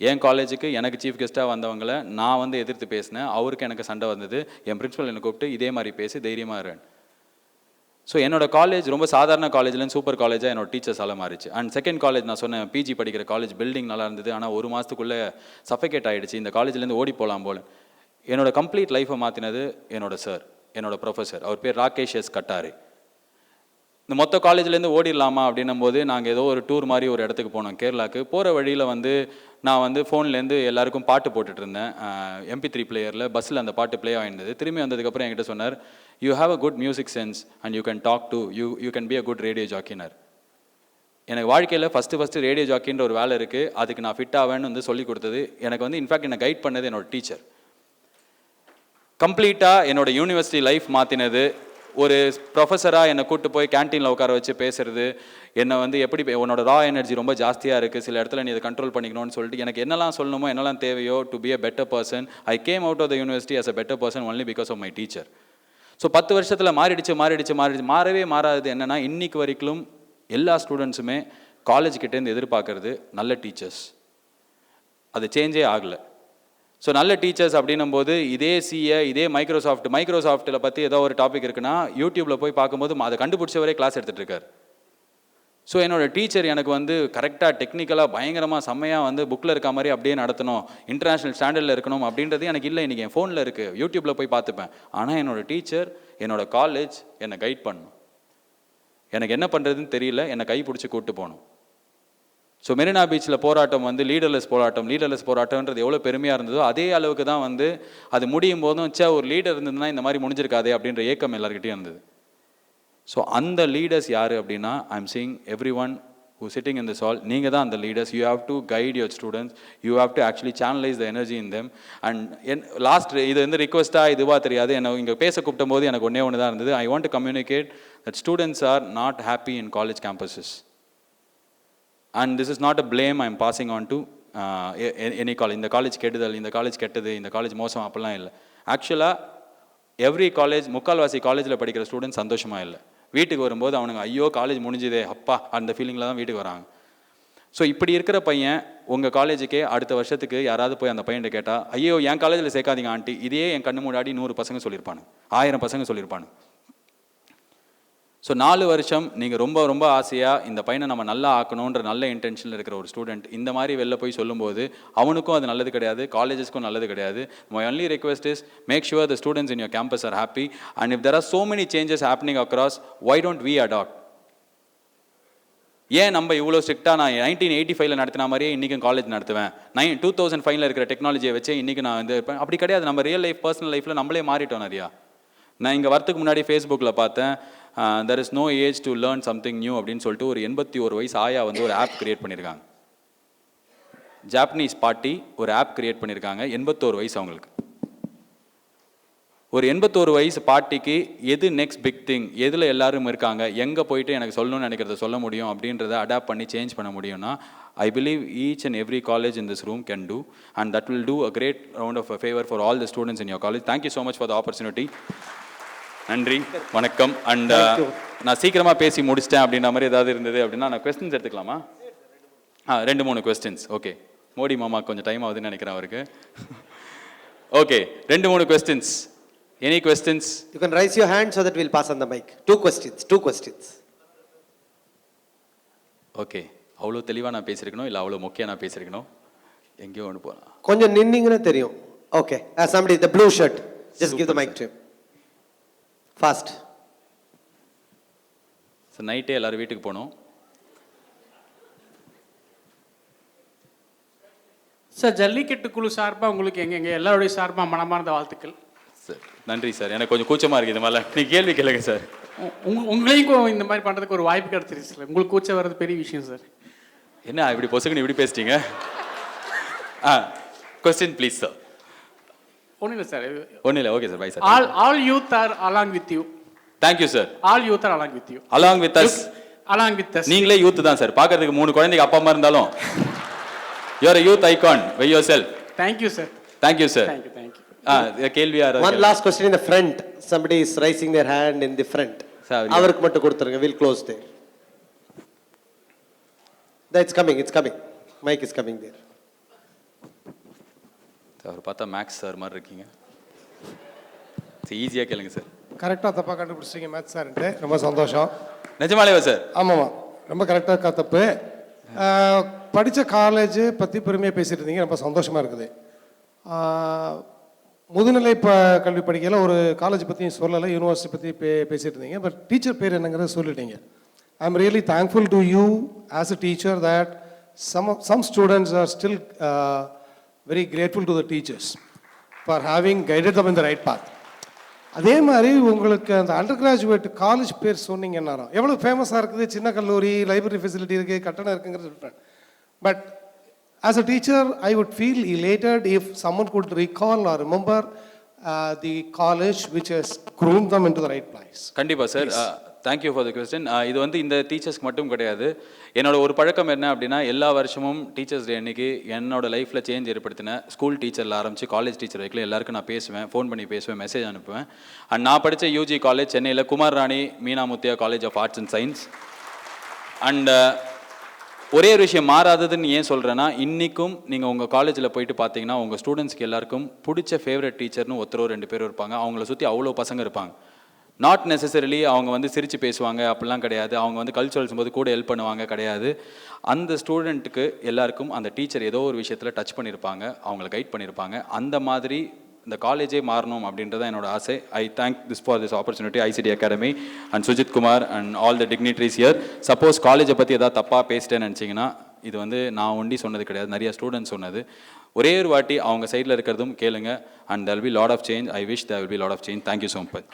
என் காலேஜுக்கு எனக்கு சீஃப் கெஸ்ட்டாக வந்தவங்களை நான் வந்து எதிர்த்து பேசினேன், அவருக்கு எனக்கு சண்டை வந்தது. என் பிரின்சிபல் என்னை கூப்பிட்டு இதே மாதிரி பேசி தைரியமாக இருன். ஸோ என்னோட காலேஜ் ரொம்ப சாதாரண காலேஜ்லேருந்து சூப்பர் காலேஜாக என்னோட டீச்சர்ஸால் மாறிச்சு. அண்ட் செகண்ட் காலேஜ் நான் சொன்னேன், பிஜி படிக்கிற காலேஜ், பில்டிங் நல்லா இருந்தது, ஆனால் ஒரு மாதத்துக்குள்ளே சஃபகேட் ஆகிடுச்சு, இந்த காலேஜ்லேருந்து ஓடி போகலாம் போல. என்னோட கம்ப்ளீட் லைஃப்பை மாற்றினது என்னோட சார், என்னோட ப்ரொஃபஸர். அவர் பேர் ராகேஷ் எஸ் கட்டாரி. இந்த மொத்த காலேஜ்லேருந்து ஓடிடலாமா அப்படின்னும் போது நாங்கள் ஏதோ ஒரு டூர் மாதிரி ஒரு இடத்துக்கு போனோம், கேரளாவுக்கு. போகிற வழியில் வந்து நான் வந்து ஃபோன்லேருந்து எல்லாருக்கும் பாட்டு போட்டுட்டு இருந்தேன், MP3 பிளேயரில். பஸ்ஸில் அந்த பாட்டு ப்ளே ஆகிருந்தது. திரும்பி வந்ததுக்கப்புறம் என்கிட்ட சொன்னார், you have a good music sense and you can talk to you can be a good radio jockey. எனக்கு வாழ்க்கையில் ஃபஸ்ட்டு ரேடியோ ஜாக்கின்ற ஒரு வேலை இருக்குது, அதுக்கு நான் ஃபிட் ஆவேன்னு வந்து சொல்லி கொடுத்தது எனக்கு வந்து இன்ஃபேக்ட் என்னை கைட் பண்ணது என்னோட டீச்சர். கம்ப்ளீட்டாக என்னோட யூனிவர்சிட்டி லைஃப் மாற்றினது ஒரு ப்ரொஃபஸராக என்னை கூப்பிட்டு போய் கேன்டீனில் உட்கார வச்சு பேசுறது, என்னை வந்து எப்படி உன்னோட ரா எனர்ஜி ரொம்ப ஜாஸ்தியாக இருக்குது, சில இடத்துல நீ இதை கண்ட்ரோல் பண்ணிக்கணும்னு சொல்லிட்டு எனக்கு என்னெல்லாம் சொல்லணுமோ என்னெல்லாம் தேவையோ to be a better person. I came out of the university as a better person only because of my teacher. So 10 வருஷத்தில் மாறிடுச்சு. மாறவே மாறாது என்னென்னா, இன்னைக்கு வரைக்கும் எல்லா ஸ்டூடெண்ட்ஸுமே காலேஜ் கிட்டேருந்து எதிர்பார்க்கறது நல்ல டீச்சர்ஸ். அது சேஞ்சே ஆகலை. ஸோ நல்ல டீச்சர்ஸ் அப்படின்னும் போது இதே இதே மைக்ரோசாஃப்ட்டில் பற்றி ஏதோ ஒரு டாபிக் இருக்குன்னா யூடியூப்பில் போய் பார்க்கும்போது அதை கண்டுபிடிச்சவரே கிளாஸ் எடுத்துகிட்டு இருக்கார். ஸோ என்னோடய டீச்சர் எனக்கு வந்து கரெக்டாக டெக்னிக்கலாக பயங்கரமாக செம்மையாக வந்து புக்கில் இருக்க மாதிரி அப்படியே நடத்தணும், இன்டர்நேஷ்னல் ஸ்டாண்டர்டில் இருக்கணும் அப்படின்றது எனக்கு இல்லை. இன்றைக்கி என் ஃபோனில் இருக்குது, யூடியூப்பில் போய் பார்த்துப்பேன். ஆனால் என்னோடய டீச்சர், என்னோடய காலேஜ் என்னை கைட் பண்ணணும். எனக்கு என்ன பண்ணுறதுன்னு தெரியல, என்னை கை பிடிச்சி கூப்பிட்டு போகணும். ஸோ மெரினா பீச்சில் போராட்டம் வந்து லீடர்லெஸ் போராட்டம்ன்றது எவ்வளோ பெருமையாக இருந்ததோ அதே அளவுக்கு தான் வந்து அது முடியும் போதும் ஒரு லீடர் இருந்ததுன்னா இந்த மாதிரி முடிஞ்சிருக்காதே அப்படின்ற ஏக்கம் எல்லாருக்கிட்டையும் இருந்தது. ஸோ அந்த லீடர்ஸ் யார் அப்படின்னா, I am seeing every one who sitting in this hall, நீங்கள் தான் அந்த leaders. You have to guide your students, you have to actually channelise the energy in them. And last இது வந்து ரிக்வஸ்ட்டாக இதுவாக தெரியாது, என்ன இங்கே பேச கூப்பிட்ட போது எனக்கு ஒன்று தான் இருந்தது. I want to communicate that students are not happy in college campuses. And this is not a blame I am passing on to any college. இந்த காலேஜ் கெடுதல், இந்த காலேஜ் கெட்டது, இந்த காலேஜ் மோசம் அப்படிலாம் இல்லை. ஆக்சுவலாக எவ்ரி காலேஜ், முக்கால்வாசி காலேஜில் படிக்கிற ஸ்டூடெண்ட்ஸ் சந்தோஷமாக இல்லை. வீட்டுக்கு வரும்போது அவனுங்க ஐயோ காலேஜ் முடிஞ்சுதே அப்பா அந்த ஃபீலிங்கில் தான் வீட்டுக்கு வராங்க. ஸோ இப்படி இருக்கிற பையன் உங்கள் காலேஜுக்கே அடுத்த வருஷத்துக்கு யாராவது போய் அந்த பையன்கிட்ட கேட்டால், ஐயோ என் காலேஜில் சேர்க்காதீங்க ஆண்டி, இதே என் கண்ணு முன்னாடி 100 பசங்க சொல்லியிருப்பானு, 1000 பசங்க சொல்லியிருப்பானு. ஸோ 4 வருஷம் நீங்கள் ரொம்ப ஆசையாக இந்த பையனை நம்ம நல்லா ஆக்கணுன்ற நல்ல இன்டென்ஷனில் இருக்கிற ஒரு ஸ்டூடெண்ட் இந்த மாதிரி வெளில போய் சொல்லும்போது அவனுக்கும் அது நல்லது கிடையாது, காலேஜஸ்க்கும் நல்லது கிடையாது. My only request is make sure the students in your campus are happy. And if there are so many changes happening across, why don't we adapt? ஏன் நம்ம இவ்வளோ ஸ்ட்ரிக்டாக நான் 1985 நடத்தின மாதிரியே இன்றைக்கும் காலேஜ் நடத்துவேன், 2005 இருக்கிற டெக்னாலஜியை வச்சே இன்றைக்கி நான் வந்து இருப்பேன்? அப்படி கிடையாது. நம்ம ரியல் லைஃப், பர்சனல் லைஃப்பில் நம்மளே மாறிட்டோம் நிறையா. நான் இங்கே வரத்துக்கு முன்னாடி ஃபேஸ்புக்கில் பார்த்தேன், there is no age to learn something new அப்படின்னு சொல்லிட்டு ஒரு 81 வயசு ஆயா வந்து ஒரு ஆப் கிரியேட் பண்ணியிருக்காங்க. ஜாப்பனீஸ் பாட்டி ஒரு ஆப் கிரியேட் பண்ணியிருக்காங்க. 81 வயசு அவங்களுக்கு. ஒரு 81 வயசு பாட்டிக்கு எது நெக்ஸ்ட் பிக் திங், எதில் எல்லாரும் இருக்காங்க, எங்கே போயிட்டு எனக்கு சொல்லணும்னு நினைக்கிறத சொல்ல முடியும் அப்படின்றத அடாப்ட் பண்ணி சேஞ்ச் பண்ண முடியும்னா I believe each and every college in this room can do, and that will do a great round of a favor for all the students in your college. Thank you so much for the opportunity. நன்றி, வணக்கம். And நான் சீக்கிரமாக பேசி முடிச்சிட்டேன் அப்படின்ற மாதிரி ஏதாவது இருந்தது அப்படின்னா நான் கொஸ்டின்ஸ் எடுத்துக்கலாமா? 2-3 கொஸ்டின்ஸ். ஓகே, மோடி மாமா கொஞ்சம் டைம் ஆகுதுன்னு நினைக்கிறேன் அவருக்கு. Okay, 2-3 questions. Any questions? You can raise your hand so that we'll pass on the mic. 2 questions. Okay, அவ்வளோ தெளிவாக நான் பேசியிருக்கணும் இல்லை அவ்வளோ முக்கியம் நான் பேசியிருக்கணும்? எங்கேயோ ஒன்று போகலாம். கொஞ்சம் நின்னீங்கன்னா தெரியும். Okay, somebody the blue shirt, just give the mic to him. Fast. Sir, நைட்டே எல்லோரும் வீட்டுக்கு போகணும். சார், ஜல்லிக்கட்டு குழு சார்பாக உங்களுக்கு எங்கெங்க எல்லாருடைய சார்பாக மனமார்ந்த வாழ்த்துக்கள். சார், நன்றி சார். எனக்கு கொஞ்சம் கூச்சமாக இருக்குது இது மாதிரிலாம். நீ கேள்வி கேளுங்க சார். உங்களையும் இந்த மாதிரி பண்ணுறதுக்கு ஒரு வாய்ப்பு கிடைச்சிருச்சு சார். உங்களுக்கு கூச்சம் வர்றது பெரிய விஷயம் சார். என்ன இப்படி பொசுக்குன்னு இப்படி பேசிட்டீங்க? Question please sir. ஒன்றும் இல்லை சார். ஒன்றும் இல்லை. Okay sir, bye sir. All youth are along with you. Thank you sir. All youth are along with you. Along with us. Along with us. நீங்களே யூத் தான் சார். பார்க்கறதுக்கு 3 குழந்தைங்க அப்பா அம்மா இருந்தாலும் you are a youth icon by yourself. Thank you sir. Thank you sir. Thank you. கேள்வி யாராவது? One last question in the front. Somebody is raising their hand in the front. அவருக்கு மட்டும் கொடுத்துருங்க. We'll close there. That's coming. It's coming. Mic is coming there. அவர் பார்த்தா maths sir மாதிரி இருக்கீங்க. ஈஸியாக கேளுங்க சார். கரெக்டாக தப்பாக கண்டுபிடிச்சிங்க மேத்ஸ் சார்ன்ட்டு. ரொம்ப சந்தோஷம். நிஜமாலேவா சார்? ஆமாம்மா, ரொம்ப கரெக்டாக தப்பு. படித்த காலேஜ் பற்றி பெருமையாக பேசிட்டு இருந்தீங்க, ரொம்ப சந்தோஷமாக இருக்குது. முதுநிலை கல்வி படிக்கையில் ஒரு காலேஜ் பற்றியும் சொல்லலை, யூனிவர்சிட்டி பற்றி பேசிட்டு இருந்தீங்க. பட் டீச்சர் பேர் என்னங்கிறத சொல்லிட்டீங்க. I am really thankful to you as a teacher that some students are still very grateful to the teachers for having guided them in the right path. அதே மாதிரி உங்களுக்கு அந்த அண்டர் கிராஜுவேட் காலேஜ் பேர் சொன்னீங்கன்னா எவ்வளோ ஃபேமஸாக இருக்குது. சின்ன கல்லூரி, லைப்ரரி ஃபெசிலிட்டி இருக்குது, கட்டணம் இருக்குங்கிறது different. But as a teacher, I would feel elated if someone could recall or remember the college which has groomed them into the right place. கண்டிப்பாக sir. Thank you for the question. இது வந்து இந்த டீச்சர்ஸ்க்கு மட்டும் கிடையாது. என்னோட ஒரு பழக்கம் என்ன அப்படின்னா, எல்லா வருஷமும் டீச்சர்ஸ் டே அன்னைக்கு என்னோட லைஃப்பில் சேஞ்ச் ஏற்படுத்தின ஸ்கூல் டீச்சரில் ஆரம்பித்து காலேஜ் டீச்சர் வரைக்கும் எல்லாருக்கும் நான் பேசுவேன், ஃபோன் பண்ணி பேசுவேன், மெசேஜ் அனுப்புவேன். அண்ட் நான் படித்த யூஜி காலேஜ் சென்னையில் குமார் ராணி மீனாமுத்தியா college of arts and science. And ஒரே ஒரு விஷயம் மாறாததுன்னு ஏன் சொல்கிறேன்னா, இன்றைக்கும் நீங்கள் உங்கள் காலேஜில் போயிட்டு பார்த்தீங்கன்னா உங்கள் ஸ்டூடெண்ட்ஸ்க்கு எல்லாருக்கும் பிடிச்ச ஃபேவரட் டீச்சர்னு ஒருத்தரோ 2 பேர் இருப்பாங்க. அவங்கள சுற்றி அவ்வளோ பசங்க இருப்பாங்க. நாட் நெசசரிலி அவங்க வந்து சிரித்து பேசுவாங்க அப்படிலாம் கிடையாது. அவங்க வந்து கல்ச்சுரல்ஸ் போது கூட ஹெல்ப் பண்ணுவாங்க கிடையாது. அந்த ஸ்டூடெண்ட்டுக்கு எல்லாருக்கும் அந்த டீச்சர் ஏதோ ஒரு விஷயத்தில் டச் பண்ணியிருப்பாங்க, அவங்கள கைட் பண்ணியிருப்பாங்க. அந்த மாதிரி இந்த காலேஜே மாறணும் அப்படின்றத என்னோட ஆசை. I thank for this opportunity ICT academy and Sujith Kumar and all the dignitaries here. Suppose காலேஜை பற்றி எதாவது தப்பாக பேசிட்டேன்னு நினச்சிங்கன்னா, இது வந்து நான் ஒண்டி சொன்னது கிடையாது, நிறைய ஸ்டூடெண்ட்ஸ் சொன்னது. ஒரே ஒரு வாட்டி அவங்க சைடில் இருக்கிறதும் கேளுங்க. And there will be lot of change. I wish there will be lot of change. Thank you so much.